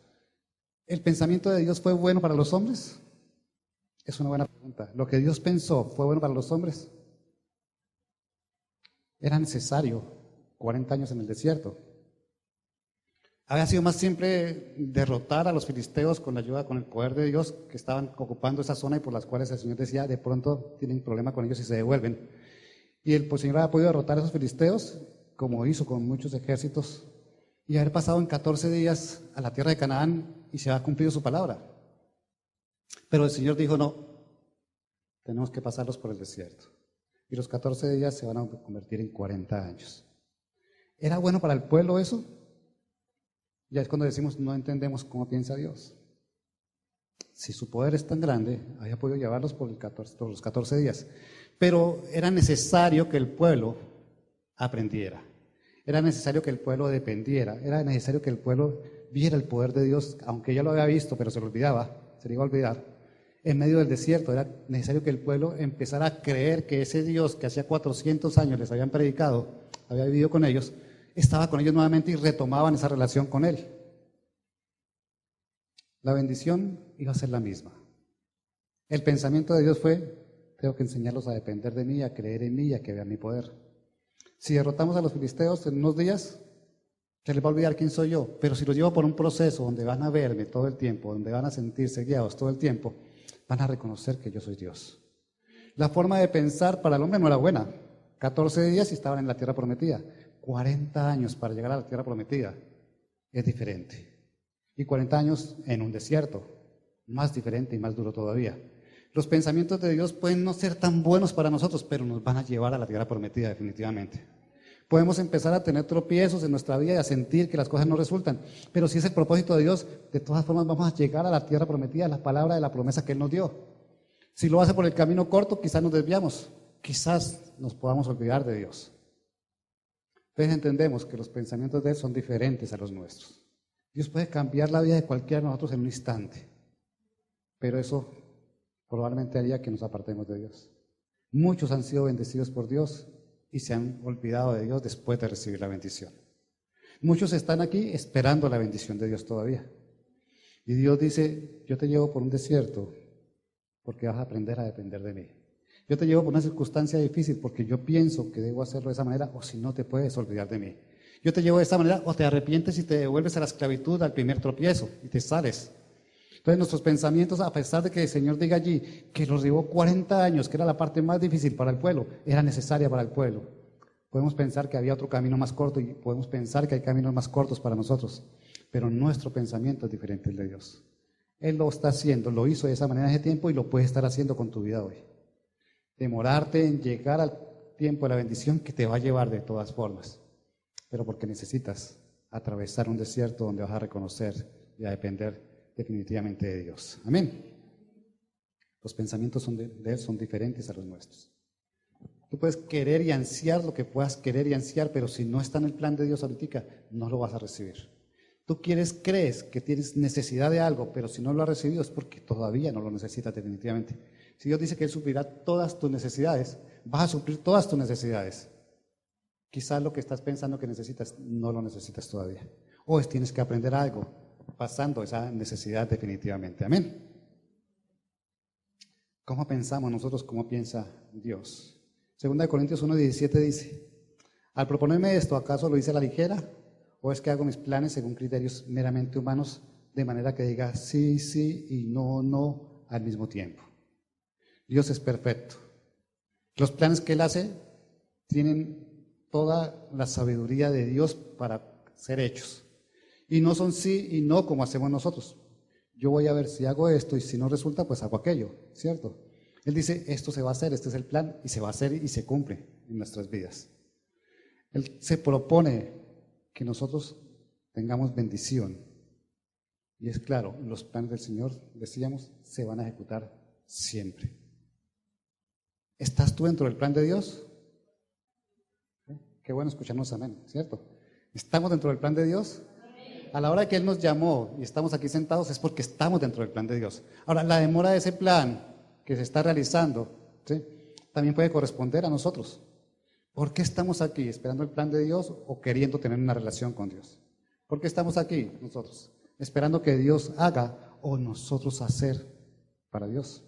¿El pensamiento de Dios fue bueno para los hombres? Es una buena pregunta. ¿Lo que Dios pensó fue bueno para los hombres? Era necesario 40 años en el desierto. Había sido más simple derrotar a los filisteos con la ayuda, con el poder de Dios, que estaban ocupando esa zona y por las cuales el Señor decía: de pronto tienen problema con ellos y se devuelven. Y el Señor había podido derrotar a esos filisteos, como hizo con muchos ejércitos, y haber pasado en 14 días a la tierra de Canaán y se ha cumplido su palabra. Pero el Señor dijo: no, tenemos que pasarlos por el desierto. Y los 14 días se van a convertir en 40 años. ¿Era bueno para el pueblo eso? Ya es cuando decimos: no entendemos cómo piensa Dios. Si su poder es tan grande, había podido llevarlos por los 14 días. Pero era necesario que el pueblo aprendiera. Era necesario que el pueblo dependiera. Era necesario que el pueblo viera el poder de Dios, aunque ya lo había visto, pero se lo olvidaba, se le iba a olvidar. En medio del desierto era necesario que el pueblo empezara a creer que ese Dios que hacía 400 años les habían predicado, había vivido con ellos, estaba con ellos nuevamente y retomaban esa relación con Él. La bendición iba a ser la misma. El pensamiento de Dios fue: tengo que enseñarlos a depender de mí, a creer en mí y a que vean mi poder. Si derrotamos a los filisteos en unos días, se les va a olvidar quién soy yo, pero si los llevo por un proceso donde van a verme todo el tiempo, donde van a sentirse guiados todo el tiempo, van a reconocer que yo soy Dios. La forma de pensar para el hombre no era buena. 14 días y estaban en la tierra prometida. 40 años para llegar a la tierra prometida es diferente. Y 40 años en un desierto, más diferente y más duro todavía. Los pensamientos de Dios pueden no ser tan buenos para nosotros, pero nos van a llevar a la tierra prometida definitivamente. Podemos empezar a tener tropiezos en nuestra vida y a sentir que las cosas no resultan, pero si es el propósito de Dios, de todas formas vamos a llegar a la tierra prometida, la palabra de la promesa que Él nos dio. Si lo hace por el camino corto, quizás nos desviamos, quizás nos podamos olvidar de Dios. Entonces entendemos que los pensamientos de Él son diferentes a los nuestros. Dios puede cambiar la vida de cualquiera de nosotros en un instante, pero eso probablemente haría que nos apartemos de Dios. Muchos han sido bendecidos por Dios y se han olvidado de Dios después de recibir la bendición. Muchos están aquí esperando la bendición de Dios todavía. Y Dios dice, yo te llevo por un desierto porque vas a aprender a depender de mí. Yo te llevo por una circunstancia difícil porque yo pienso que debo hacerlo de esa manera, o si no te puedes olvidar de mí. Yo te llevo de esta manera, o te arrepientes y te devuelves a la esclavitud al primer tropiezo y te sales. Entonces nuestros pensamientos, a pesar de que el Señor diga allí que los llevó 40 años, que era la parte más difícil para el pueblo, era necesaria para el pueblo. Podemos pensar que había otro camino más corto y podemos pensar que hay caminos más cortos para nosotros, pero nuestro pensamiento es diferente al de Dios. Él lo está haciendo, lo hizo de esa manera en ese tiempo y lo puede estar haciendo con tu vida hoy. Demorarte en llegar al tiempo de la bendición que te va a llevar de todas formas, pero porque necesitas atravesar un desierto donde vas a reconocer y a depender definitivamente de Dios. Amén. Los pensamientos de Él son diferentes a los nuestros. Tú puedes querer y ansiar lo que puedas querer y ansiar, pero si no está en el plan de Dios ahorita, no lo vas a recibir. Tú crees que tienes necesidad de algo, pero si no lo has recibido es porque todavía no lo necesitas definitivamente. Si Dios dice que Él suplirá todas tus necesidades, vas a suplir todas tus necesidades. Quizás lo que estás pensando que necesitas, no lo necesitas todavía. O tienes que aprender algo, pasando esa necesidad definitivamente. Amén. ¿Cómo pensamos nosotros? ¿Cómo piensa Dios? 2 Corintios 1:17 dice, al proponerme esto, ¿acaso lo hice a la ligera? ¿O es que hago mis planes según criterios meramente humanos, de manera que diga sí, sí y no, no al mismo tiempo? Dios es perfecto. Los planes que Él hace tienen toda la sabiduría de Dios para ser hechos. Y no son sí y no como hacemos nosotros. Yo voy a ver si hago esto y si no resulta, pues hago aquello, ¿cierto? Él dice, esto se va a hacer, este es el plan y se va a hacer y se cumple en nuestras vidas. Él se propone que nosotros tengamos bendición. Y es claro, los planes del Señor, decíamos, se van a ejecutar siempre. ¿Estás tú dentro del plan de Dios? Qué bueno escucharnos amén, ¿cierto? ¿Estamos dentro del plan de Dios? A la hora que Él nos llamó y estamos aquí sentados es porque estamos dentro del plan de Dios. Ahora, la demora de ese plan que se está realizando, ¿sí?, también puede corresponder a nosotros. ¿Por qué estamos aquí esperando el plan de Dios o queriendo tener una relación con Dios? ¿Por qué estamos aquí nosotros? Esperando que Dios haga o nosotros hacer para Dios.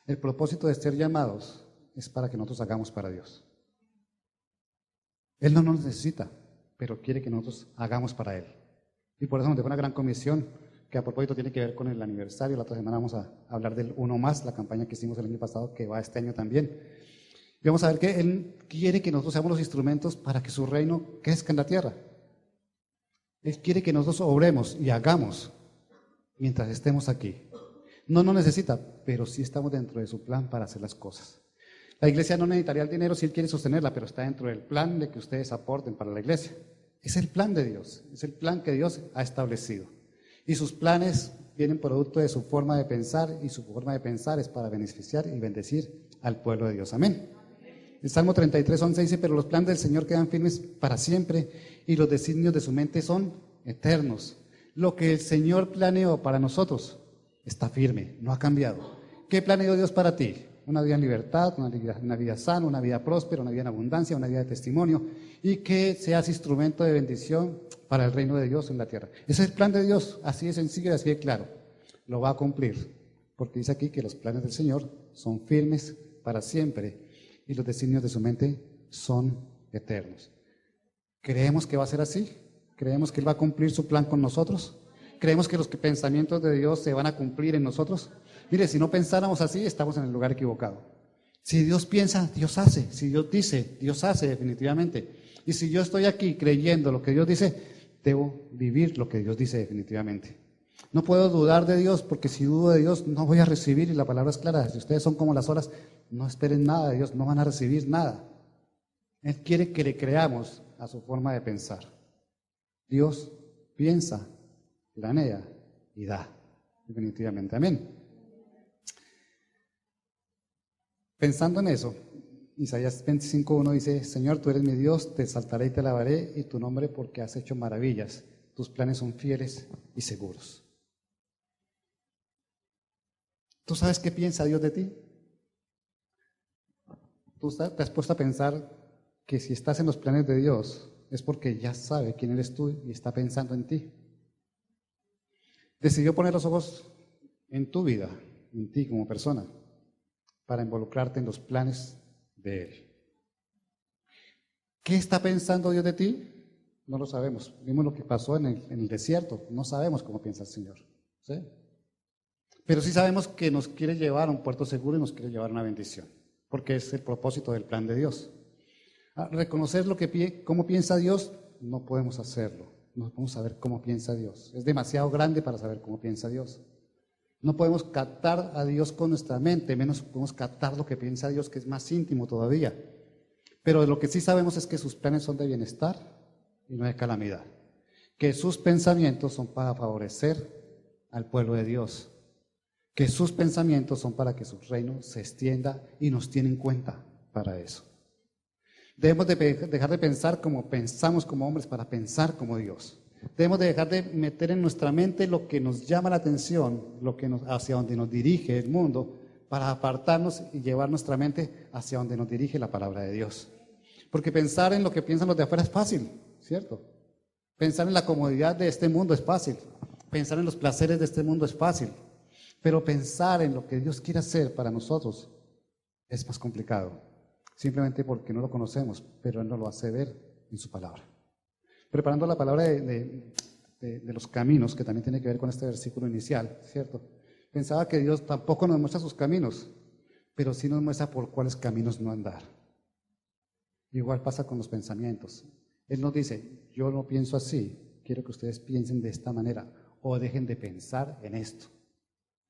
El propósito de ser llamados es para que nosotros hagamos para Dios. Él no nos necesita, pero quiere que nosotros hagamos para Él. Y por eso nos dejó una gran comisión que a propósito tiene que ver con el aniversario. La otra semana vamos a hablar del Uno Más, la campaña que hicimos el año pasado, que va este año también. Y vamos a ver que Él quiere que nosotros seamos los instrumentos para que su reino crezca en la tierra. Él quiere que nosotros obremos y hagamos mientras estemos aquí. No nos necesita, pero sí estamos dentro de su plan para hacer las cosas. La iglesia no necesitaría el dinero si Él quiere sostenerla, pero está dentro del plan de que ustedes aporten para la iglesia. Es el plan de Dios, es el plan que Dios ha establecido. Y sus planes vienen producto de su forma de pensar, y su forma de pensar es para beneficiar y bendecir al pueblo de Dios. Amén. El Salmo 33:11 dice, pero los planes del Señor quedan firmes para siempre, y los designios de su mente son eternos. Lo que el Señor planeó para nosotros está firme, no ha cambiado. ¿Qué planeó Dios para ti? Una vida en libertad, una vida sana, una vida próspera, una vida en abundancia, una vida de testimonio, y que seas instrumento de bendición para el reino de Dios en la tierra. Ese es el plan de Dios, así de sencillo y así de claro. Lo va a cumplir, porque dice aquí que los planes del Señor son firmes para siempre y los designios de su mente son eternos. ¿Creemos que va a ser así? ¿Creemos que Él va a cumplir su plan con nosotros? ¿Creemos que los pensamientos de Dios se van a cumplir en nosotros? Mire, si no pensáramos así, estamos en el lugar equivocado. Si Dios piensa, Dios hace. Si Dios dice, Dios hace definitivamente. Y si yo estoy aquí creyendo lo que Dios dice, debo vivir lo que Dios dice definitivamente. No puedo dudar de Dios, porque si dudo de Dios no voy a recibir, y la palabra es clara. Si ustedes son como las olas, no esperen nada de Dios, no van a recibir nada. Él quiere que le creamos a su forma de pensar. Dios piensa, planea y da, definitivamente. Amén. Pensando en eso, Isaías 25:1 dice, Señor, tú eres mi Dios, te exaltaré y te alabaré, y tu nombre porque has hecho maravillas. Tus planes son fieles y seguros. ¿Tú sabes qué piensa Dios de ti? ¿Tú te has puesto a pensar que si estás en los planes de Dios es porque ya sabe quién eres tú y está pensando en ti? decidió poner los ojos en tu vida, en ti como persona, para involucrarte en los planes de Él. ¿Qué está pensando Dios de ti? No lo sabemos. Vimos lo que pasó en el desierto. No sabemos cómo piensa el Señor, ¿sí? Pero sí sabemos que nos quiere llevar a un puerto seguro y nos quiere llevar a una bendición, porque es el propósito del plan de Dios. Reconocer cómo piensa Dios, no podemos hacerlo. No podemos saber cómo piensa Dios. Es demasiado grande para saber cómo piensa Dios. No podemos captar a Dios con nuestra mente, menos podemos captar lo que piensa Dios, que es más íntimo todavía. Pero lo que sí sabemos es que sus planes son de bienestar y no de calamidad. Que sus pensamientos son para favorecer al pueblo de Dios. Que sus pensamientos son para que su reino se extienda y nos tiene en cuenta para eso. Debemos de dejar de pensar como pensamos como hombres para pensar como Dios. Debemos de dejar de meter en nuestra mente lo que nos llama la atención, hacia donde nos dirige el mundo, para apartarnos y llevar nuestra mente hacia donde nos dirige la palabra de Dios. Porque pensar en lo que piensan los de afuera es fácil, ¿cierto? Pensar en la comodidad de este mundo es fácil. Pensar en los placeres de este mundo es fácil. Pero pensar en lo que Dios quiere hacer para nosotros es más complicado. Simplemente porque no lo conocemos, pero Él nos lo hace ver en su palabra. Preparando la palabra de los caminos, que también tiene que ver con este versículo inicial, ¿cierto? Pensaba que Dios tampoco nos muestra sus caminos, pero sí nos muestra por cuáles caminos no andar. Igual pasa con los pensamientos. Él nos dice, yo no pienso así, quiero que ustedes piensen de esta manera, o dejen de pensar en esto.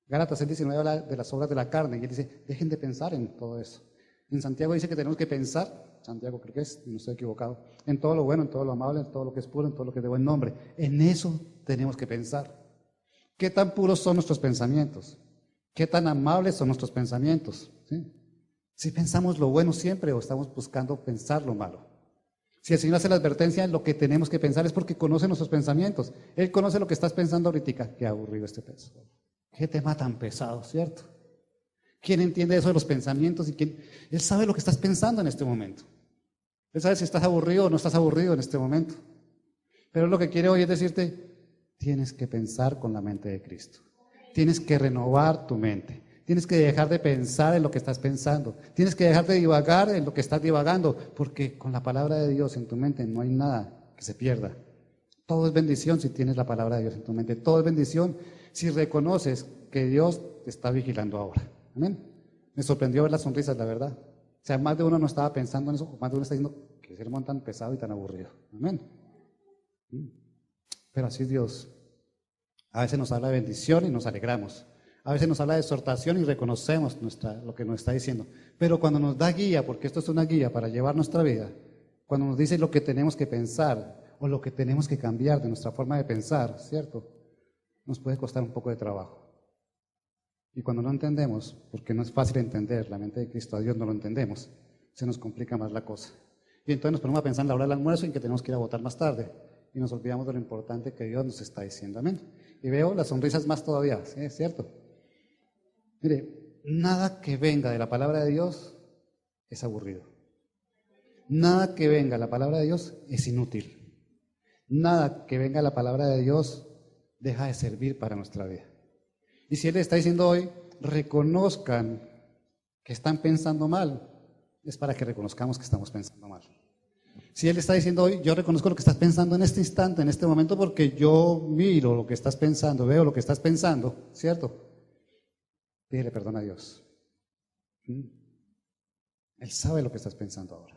Gálatas 6:19 habla de las obras de la carne, y él dice, dejen de pensar en todo eso. En Santiago dice que tenemos que pensar, Santiago creo que es, no estoy equivocado, en todo lo bueno, en todo lo amable, en todo lo que es puro, en todo lo que es de buen nombre. En eso tenemos que pensar. ¿Qué tan puros son nuestros pensamientos? ¿Qué tan amables son nuestros pensamientos? ¿Sí? Si pensamos lo bueno siempre o estamos buscando pensar lo malo. Si el Señor hace la advertencia, lo que tenemos que pensar es porque conoce nuestros pensamientos. Él conoce lo que estás pensando ahorita. Qué aburrido este peso. Qué tema tan pesado, ¿cierto? ¿Quién entiende eso de los pensamientos? Él sabe lo que estás pensando en este momento. Él sabe si estás aburrido o no estás aburrido en este momento. Pero lo que quiere hoy es decirte, tienes que pensar con la mente de Cristo. Tienes que renovar tu mente. Tienes que dejar de pensar en lo que estás pensando. Tienes que dejar de divagar en lo que estás divagando, porque con la palabra de Dios en tu mente no hay nada que se pierda. Todo es bendición si tienes la palabra de Dios en tu mente. Todo es bendición si reconoces que Dios te está vigilando ahora. Amén. Me sorprendió ver las sonrisas, la verdad. O sea, más de uno no estaba pensando en eso, más de uno está diciendo que sermón tan pesado y tan aburrido. Amén. Pero así es Dios. A veces nos habla de bendición y nos alegramos. A veces nos habla de exhortación y reconocemos lo que nos está diciendo. Pero cuando nos da guía, porque esto es una guía para llevar nuestra vida, cuando nos dice lo que tenemos que pensar o lo que tenemos que cambiar de nuestra forma de pensar, ¿cierto? Nos puede costar un poco de trabajo. Y cuando no entendemos, porque no es fácil entender la mente de Cristo, a Dios no lo entendemos, se nos complica más la cosa. Y entonces nos ponemos a pensar en la hora del almuerzo y que tenemos que ir a votar más tarde. Y nos olvidamos de lo importante que Dios nos está diciendo. Amén. Y veo las sonrisas más todavía, ¿sí? ¿Es cierto? Mire, nada que venga de la palabra de Dios es aburrido. Nada que venga de la palabra de Dios es inútil. Nada que venga de la palabra de Dios deja de servir para nuestra vida. Y si Él está diciendo hoy, reconozcan que están pensando mal, es para que reconozcamos que estamos pensando mal. Si Él está diciendo hoy, yo reconozco lo que estás pensando en este instante, en este momento, porque yo miro lo que estás pensando, veo lo que estás pensando, ¿cierto? Pídele perdón a Dios. Él sabe lo que estás pensando ahora.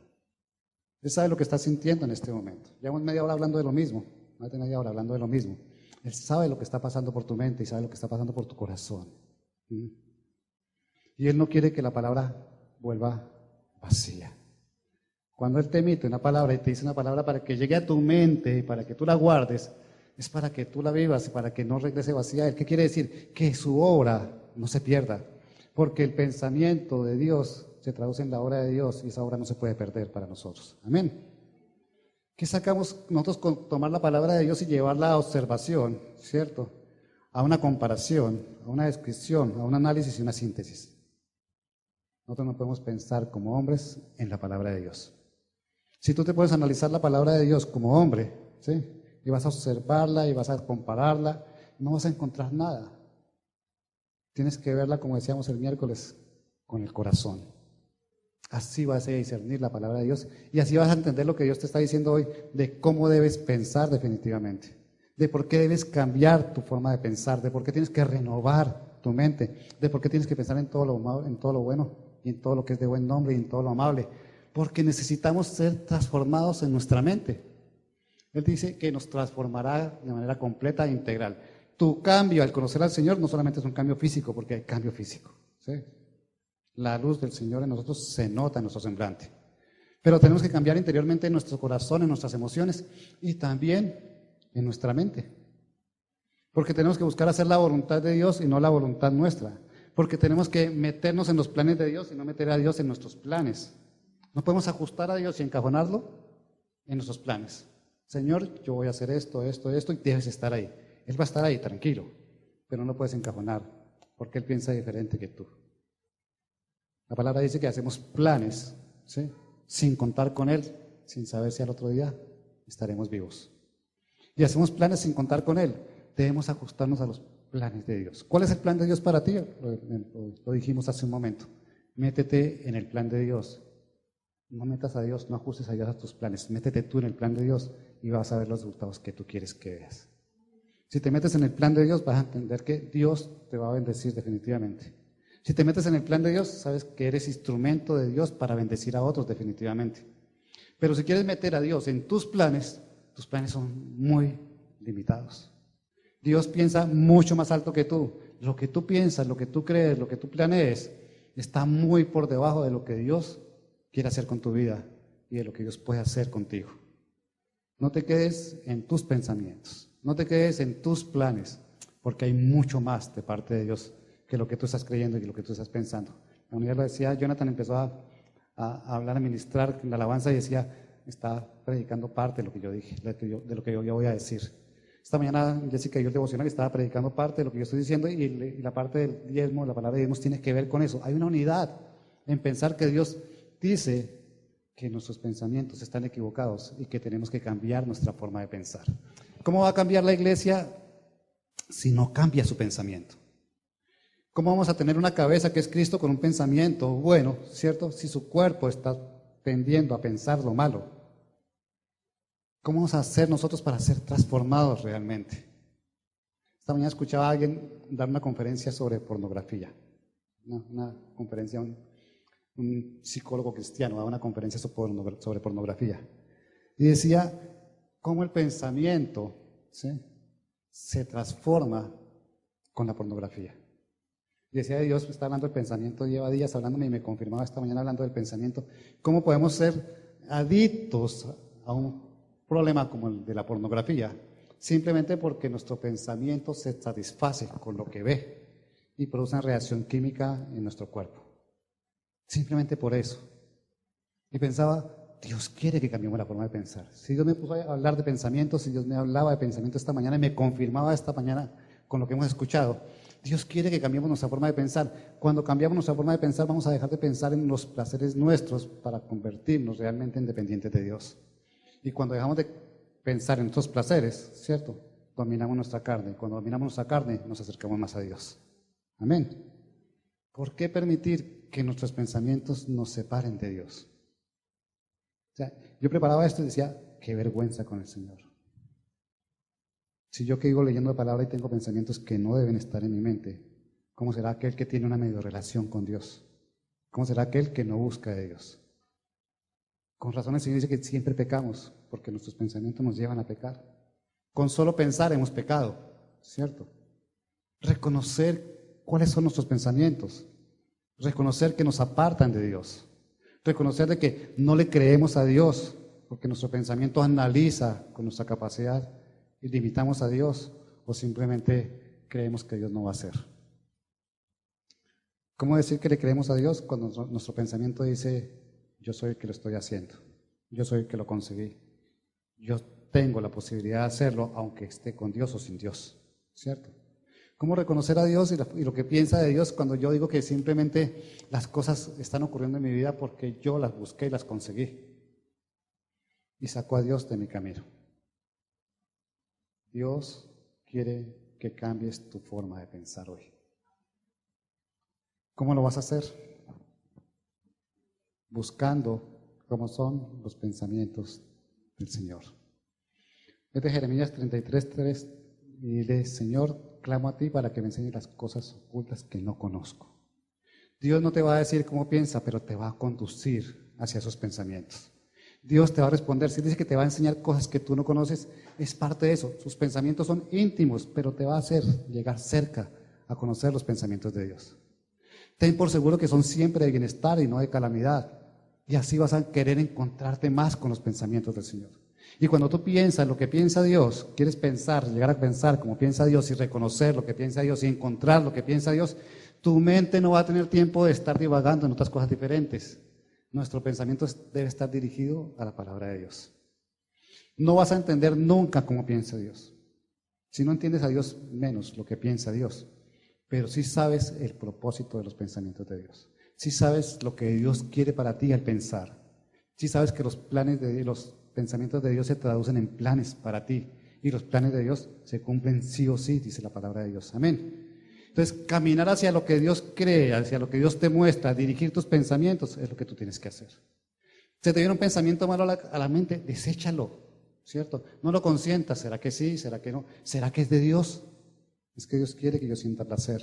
Él sabe lo que estás sintiendo en este momento. Llevamos media hora hablando de lo mismo, más de media hora hablando de lo mismo. Él sabe lo que está pasando por tu mente y sabe lo que está pasando por tu corazón. Y Él no quiere que la palabra vuelva vacía. Cuando Él te emite una palabra y te dice una palabra para que llegue a tu mente, para que tú la guardes, es para que tú la vivas y para que no regrese vacía. ¿Qué quiere decir? Que su obra no se pierda. Porque el pensamiento de Dios se traduce en la obra de Dios y esa obra no se puede perder para nosotros. Amén. ¿Qué sacamos nosotros con tomar la palabra de Dios y llevarla a observación, ¿cierto? A una comparación, a una descripción, a un análisis y una síntesis. Nosotros no podemos pensar como hombres en la palabra de Dios. Si tú te puedes analizar la palabra de Dios como hombre, ¿sí? Y vas a observarla y vas a compararla no vas a encontrar nada. Tienes que verla, como decíamos el miércoles, con el corazón. Así vas a discernir la palabra de Dios y así vas a entender lo que Dios te está diciendo hoy de cómo debes pensar definitivamente, de por qué debes cambiar tu forma de pensar, de por qué tienes que renovar tu mente, de por qué tienes que pensar en todo lo bueno y en todo lo que es de buen nombre y en todo lo amable, porque necesitamos ser transformados en nuestra mente. Él dice que nos transformará de manera completa e integral. Tu cambio al conocer al Señor no solamente es un cambio físico, porque hay cambio físico, ¿sí? La luz del Señor en nosotros se nota en nuestro semblante. Pero tenemos que cambiar interiormente en nuestro corazón, en nuestras emociones y también en nuestra mente. Porque tenemos que buscar hacer la voluntad de Dios y no la voluntad nuestra. Porque tenemos que meternos en los planes de Dios y no meter a Dios en nuestros planes. No podemos ajustar a Dios y encajonarlo en nuestros planes. Señor, yo voy a hacer esto, esto, esto y debes estar ahí. Él va a estar ahí, tranquilo, pero no puedes encajonar porque Él piensa diferente que tú. La palabra dice que hacemos planes, ¿sí? Sin contar con Él, sin saber si al otro día estaremos vivos. Y hacemos planes sin contar con Él. Debemos ajustarnos a los planes de Dios. ¿Cuál es el plan de Dios para ti? Lo dijimos hace un momento. Métete en el plan de Dios. No metas a Dios, no ajustes a Dios a tus planes. Métete tú en el plan de Dios y vas a ver los resultados que tú quieres que veas. Si te metes en el plan de Dios, vas a entender que Dios te va a bendecir definitivamente. Si te metes en el plan de Dios, sabes que eres instrumento de Dios para bendecir a otros definitivamente. Pero si quieres meter a Dios en tus planes son muy limitados. Dios piensa mucho más alto que tú. Lo que tú piensas, lo que tú crees, lo que tú planees, está muy por debajo de lo que Dios quiere hacer con tu vida y de lo que Dios puede hacer contigo. No te quedes en tus pensamientos, no te quedes en tus planes, porque hay mucho más de parte de Dios que lo que tú estás creyendo y lo que tú estás pensando. La unidad lo decía, Jonathan empezó a hablar, a ministrar en la alabanza y decía, está predicando parte de lo que yo dije, de lo que yo voy a decir. Esta mañana Jessica dio el devocional y estaba predicando parte de lo que yo estoy diciendo y la parte del diezmo, la palabra de diezmos tiene que ver con eso. Hay una unidad en pensar que Dios dice que nuestros pensamientos están equivocados y que tenemos que cambiar nuestra forma de pensar. ¿Cómo va a cambiar la iglesia si no cambia su pensamiento? ¿Cómo vamos a tener una cabeza que es Cristo con un pensamiento bueno, cierto? Si su cuerpo está tendiendo a pensar lo malo. ¿Cómo vamos a hacer nosotros para ser transformados realmente? Esta mañana escuchaba a alguien dar una conferencia sobre pornografía. Una conferencia, un psicólogo cristiano daba una conferencia sobre pornografía. Y decía cómo el pensamiento, ¿sí?, se transforma con la pornografía. Y decía, Dios está hablando del pensamiento, lleva días hablándome y me confirmaba esta mañana hablando del pensamiento. ¿Cómo podemos ser adictos a un problema como el de la pornografía? Simplemente porque nuestro pensamiento se satisface con lo que ve y produce una reacción química en nuestro cuerpo. Simplemente por eso. Y pensaba, Dios quiere que cambiemos la forma de pensar. Si Dios me puso a hablar de pensamientos, si Dios me hablaba de pensamiento esta mañana y me confirmaba esta mañana con lo que hemos escuchado, Dios quiere que cambiemos nuestra forma de pensar. Cuando cambiamos nuestra forma de pensar, vamos a dejar de pensar en los placeres nuestros para convertirnos realmente en dependientes de Dios. Y cuando dejamos de pensar en nuestros placeres, ¿cierto?, dominamos nuestra carne. Y cuando dominamos nuestra carne, nos acercamos más a Dios. Amén. ¿Por qué permitir que nuestros pensamientos nos separen de Dios? O sea, yo preparaba esto y decía, qué vergüenza con el Señor. Si yo que digo leyendo la palabra y tengo pensamientos que no deben estar en mi mente, ¿cómo será aquel que tiene una medio relación con Dios? ¿Cómo será aquel que no busca a Dios? Con razón el Señor dice que siempre pecamos, porque nuestros pensamientos nos llevan a pecar. Con solo pensar hemos pecado, ¿cierto? Reconocer cuáles son nuestros pensamientos, reconocer que nos apartan de Dios, reconocer de que no le creemos a Dios, porque nuestro pensamiento analiza con nuestra capacidad y limitamos a Dios, o simplemente creemos que Dios no va a hacer. ¿Cómo decir que le creemos a Dios cuando nuestro pensamiento dice, yo soy el que lo estoy haciendo, yo soy el que lo conseguí, yo tengo la posibilidad de hacerlo aunque esté con Dios o sin Dios, ¿cierto? ¿Cómo reconocer a Dios y lo que piensa de Dios cuando yo digo que simplemente las cosas están ocurriendo en mi vida porque yo las busqué y las conseguí? Y sacó a Dios de mi camino. Dios quiere que cambies tu forma de pensar hoy. ¿Cómo lo vas a hacer? Buscando cómo son los pensamientos del Señor. Es de Jeremías 33:3 y dile: Señor, clamo a ti para que me enseñes las cosas ocultas que no conozco. Dios no te va a decir cómo piensa, pero te va a conducir hacia esos pensamientos. Dios te va a responder. Si dice que te va a enseñar cosas que tú no conoces, es parte de eso. Sus pensamientos son íntimos, pero te va a hacer llegar cerca a conocer los pensamientos de Dios. Ten por seguro que son siempre de bienestar y no de calamidad. Y así vas a querer encontrarte más con los pensamientos del Señor. Y cuando tú piensas lo que piensa Dios, quieres pensar, llegar a pensar como piensa Dios y reconocer lo que piensa Dios y encontrar lo que piensa Dios, tu mente no va a tener tiempo de estar divagando en otras cosas diferentes. Nuestro pensamiento debe estar dirigido a la palabra de Dios. No vas a entender nunca cómo piensa Dios. Si no entiendes a Dios, menos lo que piensa Dios. Pero sí sabes el propósito de los pensamientos de Dios. Sí sabes lo que Dios quiere para ti al pensar. Sí sabes que los pensamientos de Dios se traducen en planes para ti. Y los planes de Dios se cumplen sí o sí, dice la palabra de Dios. Amén. Entonces, caminar hacia lo que Dios cree, hacia lo que Dios te muestra, dirigir tus pensamientos, es lo que tú tienes que hacer. Se te viene un pensamiento malo a la mente, deséchalo, ¿cierto? No lo consientas. ¿Será que sí? ¿Será que no? ¿Será que es de Dios? Es que Dios quiere que yo sienta placer.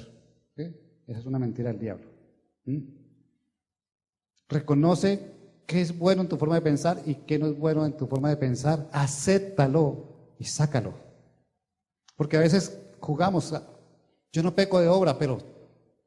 ¿Okay? Esa es una mentira del diablo. Reconoce qué es bueno en tu forma de pensar y qué no es bueno en tu forma de pensar. Acéptalo y sácalo. Porque a veces jugamos. Yo no peco de obra, pero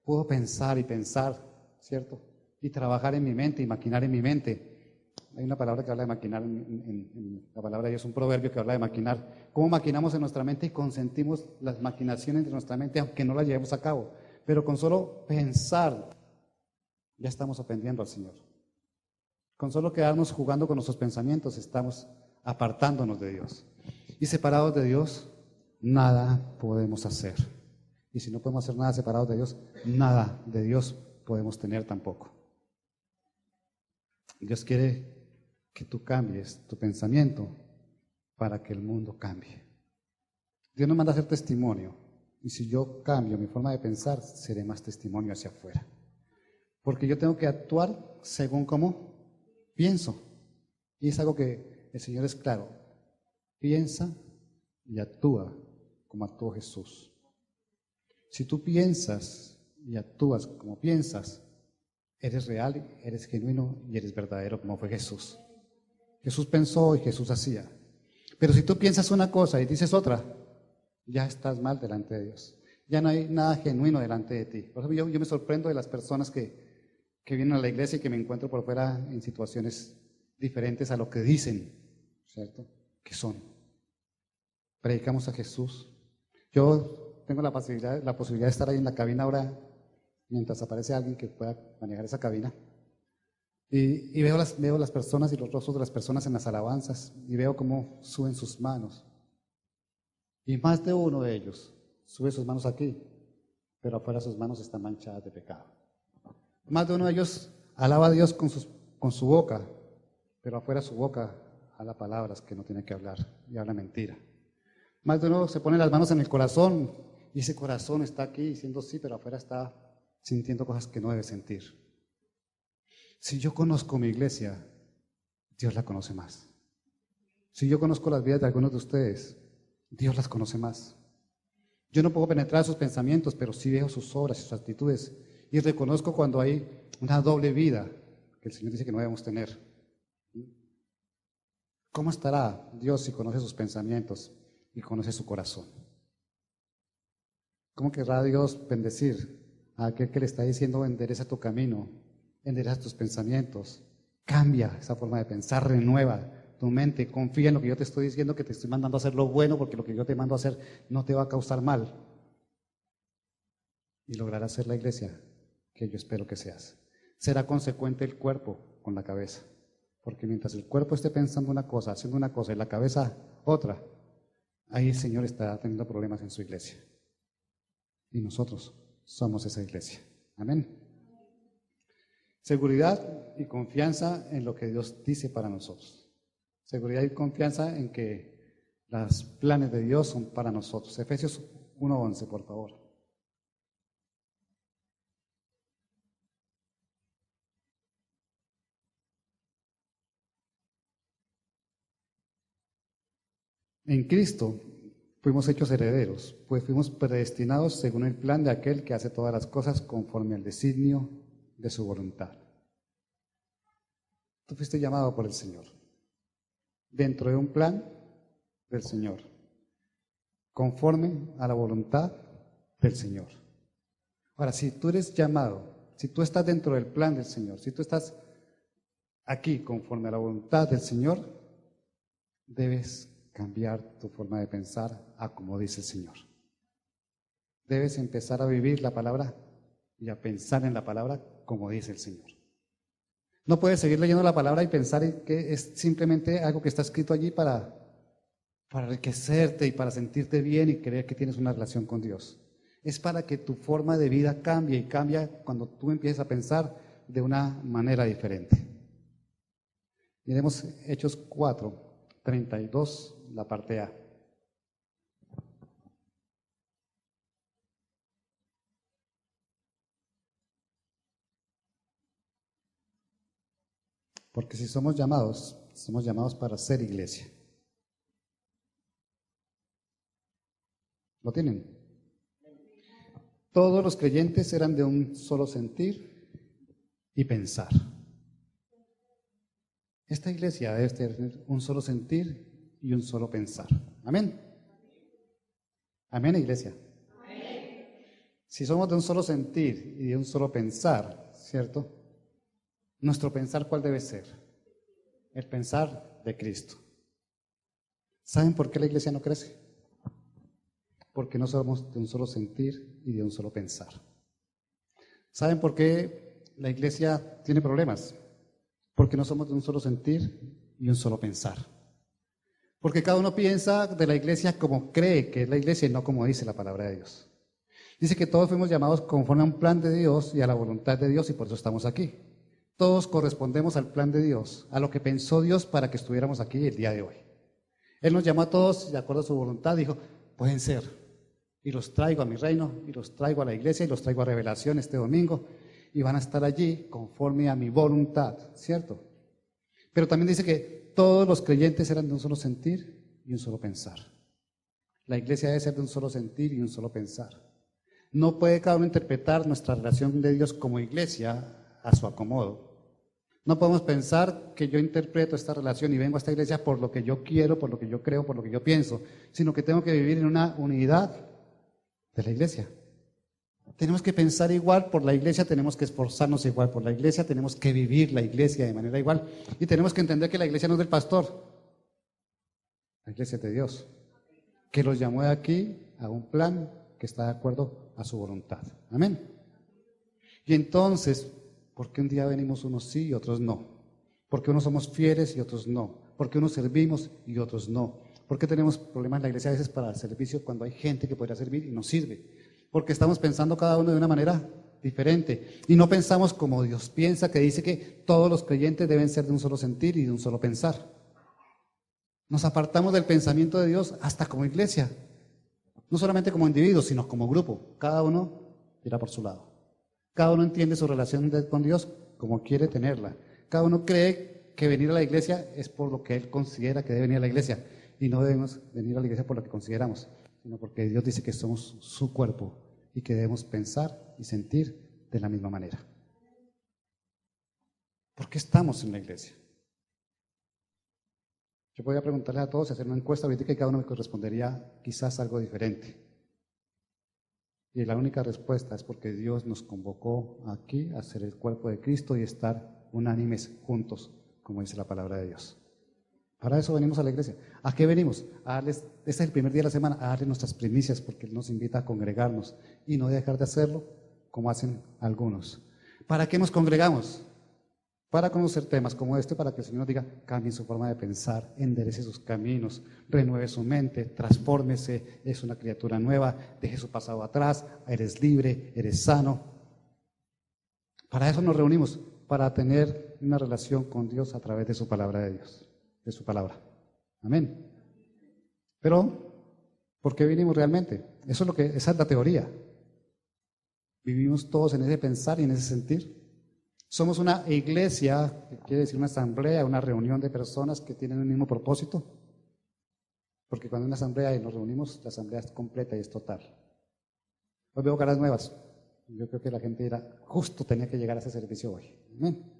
puedo pensar y pensar, ¿cierto? Y trabajar en mi mente y maquinar en mi mente. Hay una palabra que habla de maquinar en la palabra de Dios, un proverbio que habla de maquinar. ¿Cómo maquinamos en nuestra mente y consentimos las maquinaciones de nuestra mente, aunque no las llevemos a cabo? Pero con solo pensar, ya estamos ofendiendo al Señor. Con solo quedarnos jugando con nuestros pensamientos, estamos apartándonos de Dios. Y separados de Dios, nada podemos hacer. Y si no podemos hacer nada separados de Dios, nada de Dios podemos tener tampoco. Dios quiere que tú cambies tu pensamiento para que el mundo cambie. Dios nos manda a hacer testimonio. Y si yo cambio mi forma de pensar, seré más testimonio hacia afuera. Porque yo tengo que actuar según cómo pienso. Y es algo que el Señor es claro. Piensa y actúa como actuó Jesús. Si tú piensas y actúas como piensas, eres real, eres genuino y eres verdadero como fue Jesús. Jesús pensó y Jesús hacía. Pero si tú piensas una cosa y dices otra, ya estás mal delante de Dios. Ya no hay nada genuino delante de ti. Por ejemplo, yo me sorprendo de las personas que vienen a la iglesia y que me encuentro por fuera en situaciones diferentes a lo que dicen, ¿cierto? Que son. Predicamos a Jesús. Yo tengo la posibilidad de estar ahí en la cabina ahora, mientras aparece alguien que pueda manejar esa cabina. Y veo las personas y los rostros de las personas en las alabanzas y veo cómo suben sus manos. Y más de uno de ellos sube sus manos aquí, pero afuera sus manos están manchadas de pecado. Más de uno de ellos alaba a Dios con su boca, pero afuera su boca habla palabras que no tiene que hablar y habla mentira. Más de uno se pone las manos en el corazón y ese corazón está aquí diciendo sí, pero afuera está sintiendo cosas que no debe sentir. Si yo conozco mi iglesia, Dios la conoce más. Si yo conozco las vidas de algunos de ustedes, Dios las conoce más. Yo no puedo penetrar sus pensamientos, pero sí veo sus obras y sus actitudes y reconozco cuando hay una doble vida que el Señor dice que no debemos tener. ¿Cómo estará Dios si conoce sus pensamientos y conoce su corazón? ¿Cómo querrá Dios bendecir a aquel que le está diciendo endereza tu camino, endereza tus pensamientos, cambia esa forma de pensar, renueva tu mente, confía en lo que yo te estoy diciendo, que te estoy mandando a hacer lo bueno, porque lo que yo te mando a hacer no te va a causar mal? Y lograrás ser la iglesia que yo espero que seas. Será consecuente el cuerpo con la cabeza, porque mientras el cuerpo esté pensando una cosa, haciendo una cosa y la cabeza otra, ahí el Señor está teniendo problemas en su iglesia. Y nosotros somos esa iglesia. Amén. Seguridad y confianza en lo que Dios dice para nosotros. Seguridad y confianza en que los planes de Dios son para nosotros. Efesios 1:11, por favor. En Cristo fuimos hechos herederos, pues fuimos predestinados según el plan de aquel que hace todas las cosas conforme al designio de su voluntad. Tú fuiste llamado por el Señor, dentro de un plan del Señor, conforme a la voluntad del Señor. Ahora, si tú eres llamado, si tú estás dentro del plan del Señor, si tú estás aquí conforme a la voluntad del Señor, debes cambiar tu forma de pensar a como dice el Señor. Debes empezar a vivir la palabra y a pensar en la palabra como dice el Señor. No puedes seguir leyendo la palabra y pensar que es simplemente algo que está escrito allí para enriquecerte y para sentirte bien y creer que tienes una relación con Dios. Es para que tu forma de vida cambie, y cambia cuando tú empieces a pensar de una manera diferente. Miremos Hechos 4:32, la parte A. Porque si somos llamados para ser iglesia. ¿Lo tienen? Todos los creyentes eran de un solo sentir y pensar. Esta iglesia debe tener un solo sentir y un solo pensar. Amén. Amén, iglesia. Amén. Si somos de un solo sentir y de un solo pensar, ¿cierto? Nuestro pensar, ¿cuál debe ser? El pensar de Cristo. ¿Saben por qué la iglesia no crece? Porque no somos de un solo sentir y de un solo pensar. ¿Saben por qué la iglesia tiene problemas? Porque no somos de un solo sentir y un solo pensar. Porque cada uno piensa de la iglesia como cree que es la iglesia y no como dice la palabra de Dios. Dice que todos fuimos llamados conforme a un plan de Dios y a la voluntad de Dios y por eso estamos aquí. Todos correspondemos al plan de Dios, a lo que pensó Dios para que estuviéramos aquí el día de hoy. Él nos llamó a todos de acuerdo a su voluntad, dijo, pueden ser. Y los traigo a mi reino, y los traigo a la iglesia, y los traigo a Revelación este domingo, y van a estar allí conforme a mi voluntad, ¿cierto? Pero también dice que todos los creyentes eran de un solo sentir y un solo pensar. La iglesia debe ser de un solo sentir y un solo pensar. No puede cada uno interpretar nuestra relación de Dios como iglesia a su acomodo. No podemos pensar que yo interpreto esta relación y vengo a esta iglesia por lo que yo quiero, por lo que yo creo, por lo que yo pienso, sino que tengo que vivir en una unidad de la iglesia. Tenemos que pensar igual por la iglesia, tenemos que esforzarnos igual por la iglesia, tenemos que vivir la iglesia de manera igual y tenemos que entender que la iglesia no es del pastor, la iglesia es de Dios, que los llamó de aquí a un plan que está de acuerdo a su voluntad. Amén. Y entonces, ¿por qué un día venimos unos sí y otros no? ¿Por qué unos somos fieles y otros no? ¿Por qué unos servimos y otros no? ¿Por qué tenemos problemas en la iglesia a veces para el servicio cuando hay gente que podría servir y no sirve? Porque estamos pensando cada uno de una manera diferente y no pensamos como Dios piensa, que dice que todos los creyentes deben ser de un solo sentir y de un solo pensar. Nos apartamos del pensamiento de Dios hasta como iglesia, no solamente como individuos, sino como grupo. Cada uno irá por su lado. Cada uno entiende su relación con Dios como quiere tenerla. Cada uno cree que venir a la iglesia es por lo que él considera que debe venir a la iglesia. Y no debemos venir a la iglesia por lo que consideramos, sino porque Dios dice que somos su cuerpo y que debemos pensar y sentir de la misma manera. ¿Por qué estamos en la iglesia? Yo podría preguntarles a todos y hacer una encuesta ahorita que cada uno me correspondería quizás algo diferente. Y la única respuesta es porque Dios nos convocó aquí a ser el cuerpo de Cristo y estar unánimes juntos, como dice la palabra de Dios. Para eso venimos a la iglesia. ¿A qué venimos? A darles, este es el primer día de la semana, a darles nuestras primicias, porque Él nos invita a congregarnos y no dejar de hacerlo como hacen algunos. ¿Para qué nos congregamos? Para conocer temas como este, para que el Señor nos diga, cambie su forma de pensar, enderece sus caminos, renueve su mente, transfórmese, es una criatura nueva, deje su pasado atrás, eres libre, eres sano. Para eso nos reunimos, para tener una relación con Dios a través de su palabra de Dios, de su palabra. Amén. Pero, ¿Por qué vinimos realmente? Esa es la teoría. Vivimos todos en ese pensar y en ese sentir. Somos una iglesia, que quiere decir una asamblea, una reunión de personas que tienen el mismo propósito. Porque cuando hay una asamblea y nos reunimos, la asamblea es completa y es total. Hoy veo caras nuevas. Yo creo que la gente dirá, justo tenía que llegar a ese servicio hoy. Amén.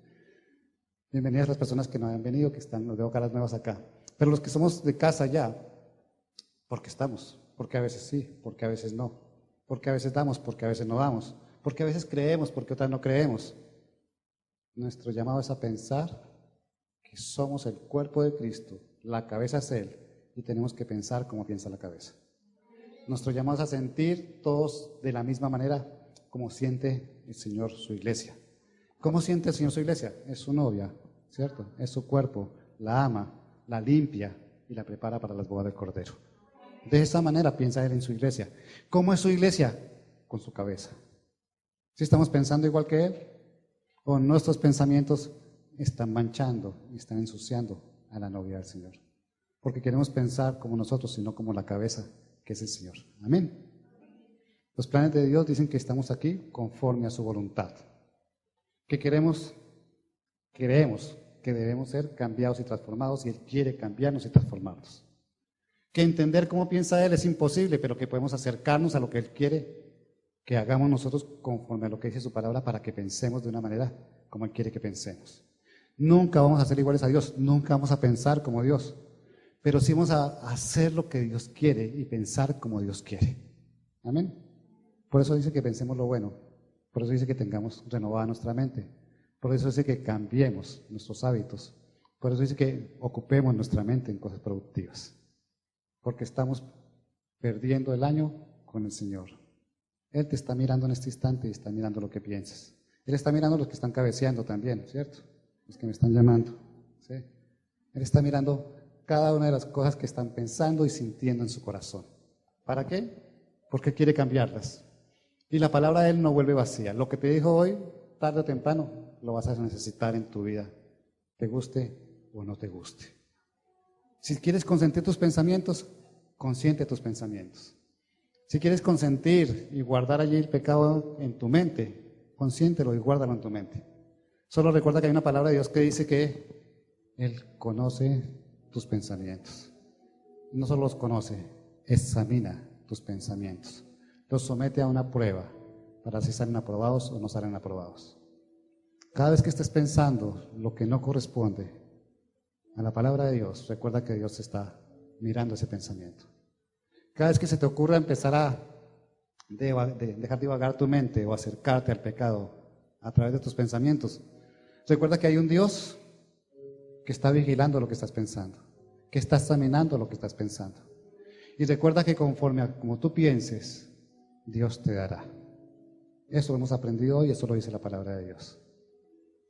Bienvenidas las personas que no han venido, nos veo caras nuevas acá. Pero los que somos de casa ya, porque estamos, porque a veces sí, porque a veces no, porque a veces damos, porque a veces no damos, porque a veces creemos, porque otras no creemos. Nuestro llamado es a pensar que somos el cuerpo de Cristo, la cabeza es Él, y tenemos que pensar como piensa la cabeza. Nuestro llamado es a sentir todos de la misma manera como siente el Señor su iglesia. ¿Cómo siente el Señor su iglesia? Es su novia, ¿cierto? Es su cuerpo, la ama, la limpia y la prepara para las bodas del Cordero. De esa manera piensa Él en su iglesia. ¿Cómo es su iglesia? Con su cabeza. ¿Sí estamos pensando igual que Él? ¿O nuestros pensamientos están manchando y están ensuciando a la novia del Señor? Porque queremos pensar como nosotros, sino como la cabeza, que es el Señor. Amén. Los planes de Dios dicen que estamos aquí conforme a su voluntad. Que creemos que debemos ser cambiados y transformados, y Él quiere cambiarnos y transformarnos. Que entender cómo piensa Él es imposible, pero que podemos acercarnos a lo que Él quiere que hagamos nosotros conforme a lo que dice su palabra, para que pensemos de una manera como Él quiere que pensemos. Nunca vamos a ser iguales a Dios, nunca vamos a pensar como Dios, pero sí vamos a hacer lo que Dios quiere y pensar como Dios quiere. Amén. Por eso dice que pensemos lo bueno, por eso dice que tengamos renovada nuestra mente, por eso dice que cambiemos nuestros hábitos, por eso dice que ocupemos nuestra mente en cosas productivas, porque estamos perdiendo el año con el Señor. Él te está mirando en este instante y está mirando lo que piensas. Él está mirando a los que están cabeceando también, ¿cierto? Los que me están llamando, ¿sí? Él está mirando cada una de las cosas que están pensando y sintiendo en su corazón. ¿Para qué? Porque quiere cambiarlas. Y la palabra de Él no vuelve vacía. Lo que te dijo hoy, tarde o temprano, lo vas a necesitar en tu vida, te guste o no te guste. Si quieres consentir tus pensamientos, consiente tus pensamientos. Si quieres consentir y guardar allí el pecado en tu mente, consiéntelo y guárdalo en tu mente. Solo recuerda que hay una palabra de Dios que dice que Él conoce tus pensamientos. No solo los conoce, examina tus pensamientos. Los somete a una prueba para si salen aprobados o no salen aprobados. Cada vez que estés pensando lo que no corresponde a la palabra de Dios, recuerda que Dios está mirando ese pensamiento. Cada vez que se te ocurra empezar a dejar divagar tu mente o acercarte al pecado a través de tus pensamientos, recuerda que hay un Dios que está vigilando lo que estás pensando, que está examinando lo que estás pensando. Y recuerda que conforme a como tú pienses, Dios te dará. Eso lo hemos aprendido hoy, eso lo dice la palabra de Dios.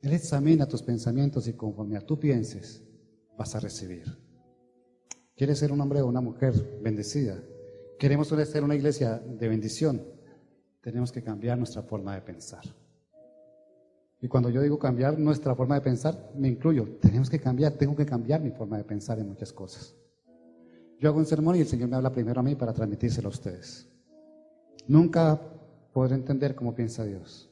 Él examina tus pensamientos y conforme a tú pienses, vas a recibir. ¿Quieres ser un hombre o una mujer bendecida? ¿Queremos ser una iglesia de bendición? Tenemos que cambiar nuestra forma de pensar. Y cuando yo digo cambiar nuestra forma de pensar, me incluyo. Tengo que cambiar mi forma de pensar en muchas cosas. Yo hago un sermón y el Señor me habla primero a mí para transmitírselo a ustedes. Nunca podré entender cómo piensa Dios.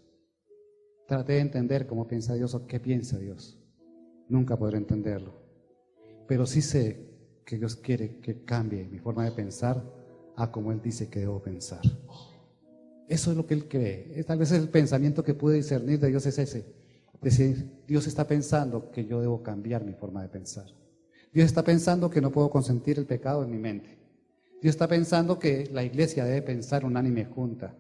Traté de entender cómo piensa Dios o qué piensa Dios. Nunca podré entenderlo. Pero sí sé que Dios quiere que cambie mi forma de pensar a como Él dice que debo pensar. Eso es lo que Él cree. Tal vez el pensamiento que pude discernir de Dios es ese. Decir, Dios está pensando que yo debo cambiar mi forma de pensar. Dios está pensando que no puedo consentir el pecado en mi mente. Dios está pensando que la iglesia debe pensar unánime junta.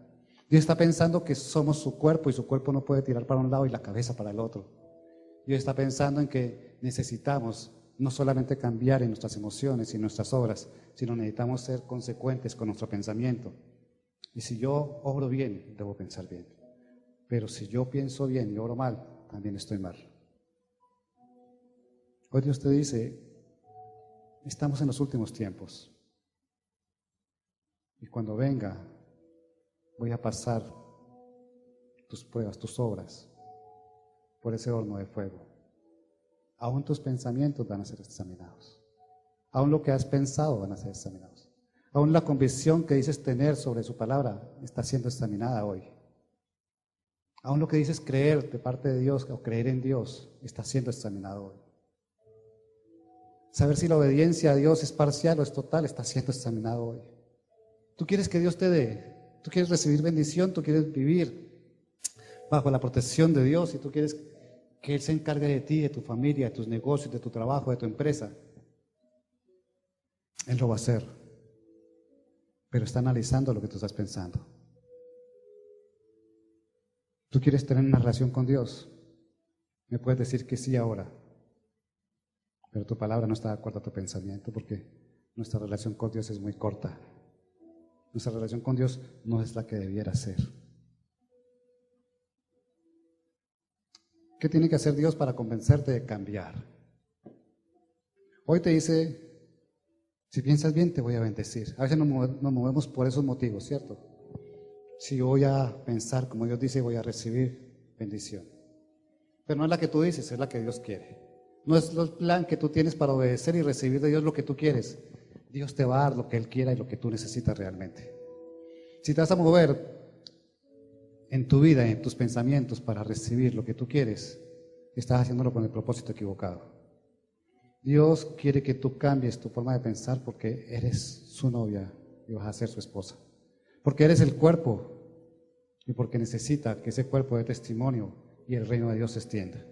Dios está pensando que somos su cuerpo y su cuerpo no puede tirar para un lado y la cabeza para el otro. Dios está pensando en que necesitamos no solamente cambiar en nuestras emociones y en nuestras obras, sino necesitamos ser consecuentes con nuestro pensamiento. Y si yo obro bien, debo pensar bien. Pero si yo pienso bien y obro mal, también estoy mal. Hoy Dios te dice, estamos en los últimos tiempos. Y cuando venga, voy a pasar tus pruebas, tus obras, por ese horno de fuego. Aún tus pensamientos van a ser examinados. Aún lo que has pensado van a ser examinados. Aún la convicción que dices tener sobre su palabra está siendo examinada hoy. Aún lo que dices creer de parte de Dios o creer en Dios está siendo examinado hoy. Saber si la obediencia a Dios es parcial o es total está siendo examinado hoy. Tú quieres que Dios te dé, tú quieres recibir bendición, tú quieres vivir bajo la protección de Dios y tú quieres que Él se encargue de ti, de tu familia, de tus negocios, de tu trabajo, de tu empresa. Él lo va a hacer, pero está analizando lo que tú estás pensando. ¿Tú quieres tener una relación con Dios? Me puedes decir que sí ahora, pero tu palabra no está de acuerdo a tu pensamiento porque nuestra relación con Dios es muy corta. Nuestra relación con Dios no es la que debiera ser. ¿Qué tiene que hacer Dios para convencerte de cambiar? Hoy te dice, si piensas bien te voy a bendecir. A veces nos movemos por esos motivos, ¿cierto? Si voy a pensar como Dios dice, voy a recibir bendición. Pero no es la que tú dices, es la que Dios quiere. No es el plan que tú tienes para obedecer y recibir de Dios lo que tú quieres. Dios te va a dar lo que Él quiera y lo que tú necesitas realmente. Si te vas a mover en tu vida, en tus pensamientos para recibir lo que tú quieres, estás haciéndolo con el propósito equivocado. Dios quiere que tú cambies tu forma de pensar porque eres su novia y vas a ser su esposa. Porque eres el cuerpo y porque necesita que ese cuerpo dé testimonio y el reino de Dios se extienda.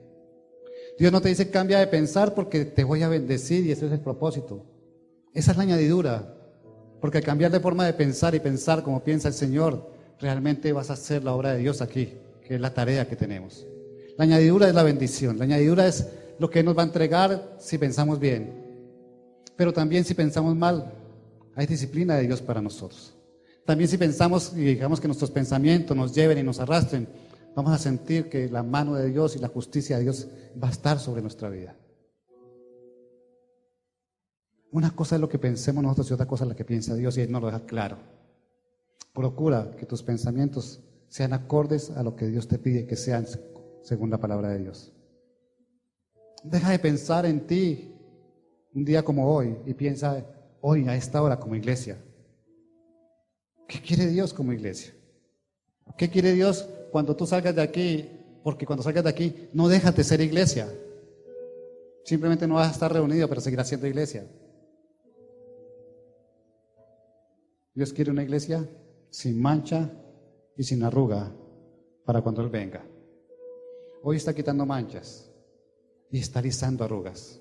Dios no te dice cambia de pensar porque te voy a bendecir y ese es el propósito. Esa es la añadidura. Porque al cambiar de forma de pensar y pensar como piensa el Señor, realmente vas a hacer la obra de Dios aquí, que es la tarea que tenemos. La añadidura es la bendición, la añadidura es lo que nos va a entregar si pensamos bien. Pero también si pensamos mal, hay disciplina de Dios para nosotros. También si pensamos y digamos que nuestros pensamientos nos lleven y nos arrastren, vamos a sentir que la mano de Dios y la justicia de Dios va a estar sobre nuestra vida. Una cosa es lo que pensemos nosotros y otra cosa es la que piensa Dios y Él nos lo deja claro. Procura que tus pensamientos sean acordes a lo que Dios te pide que sean según la palabra de Dios. Deja de pensar en ti un día como hoy y piensa hoy a esta hora como iglesia. ¿Qué quiere Dios como iglesia? ¿Qué quiere Dios cuando tú salgas de aquí? Porque cuando salgas de aquí no dejas de ser iglesia. Simplemente no vas a estar reunido, pero seguirás siendo iglesia. Dios quiere una iglesia sin mancha y sin arruga para cuando Él venga. Hoy está quitando manchas y está alisando arrugas.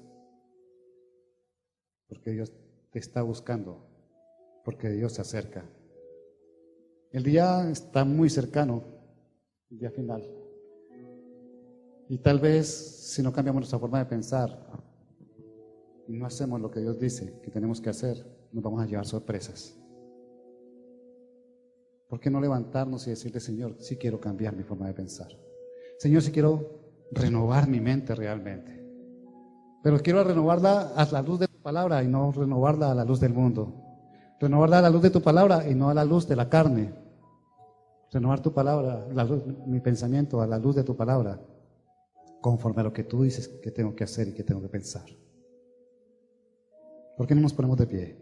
Porque Dios te está buscando, porque Dios se acerca. El día está muy cercano, el día final. Y tal vez si no cambiamos nuestra forma de pensar y no hacemos lo que Dios dice que tenemos que hacer, nos vamos a llevar sorpresas. ¿Por qué no levantarnos y decirle, Señor, sí quiero cambiar mi forma de pensar? Señor, sí quiero renovar mi mente realmente. Pero quiero renovarla a la luz de tu palabra y no renovarla a la luz del mundo. Renovarla a la luz de tu palabra y no a la luz de la carne. Renovar tu palabra, mi pensamiento a la luz de tu palabra, conforme a lo que tú dices que tengo que hacer y que tengo que pensar. ¿Por qué no nos ponemos de pie?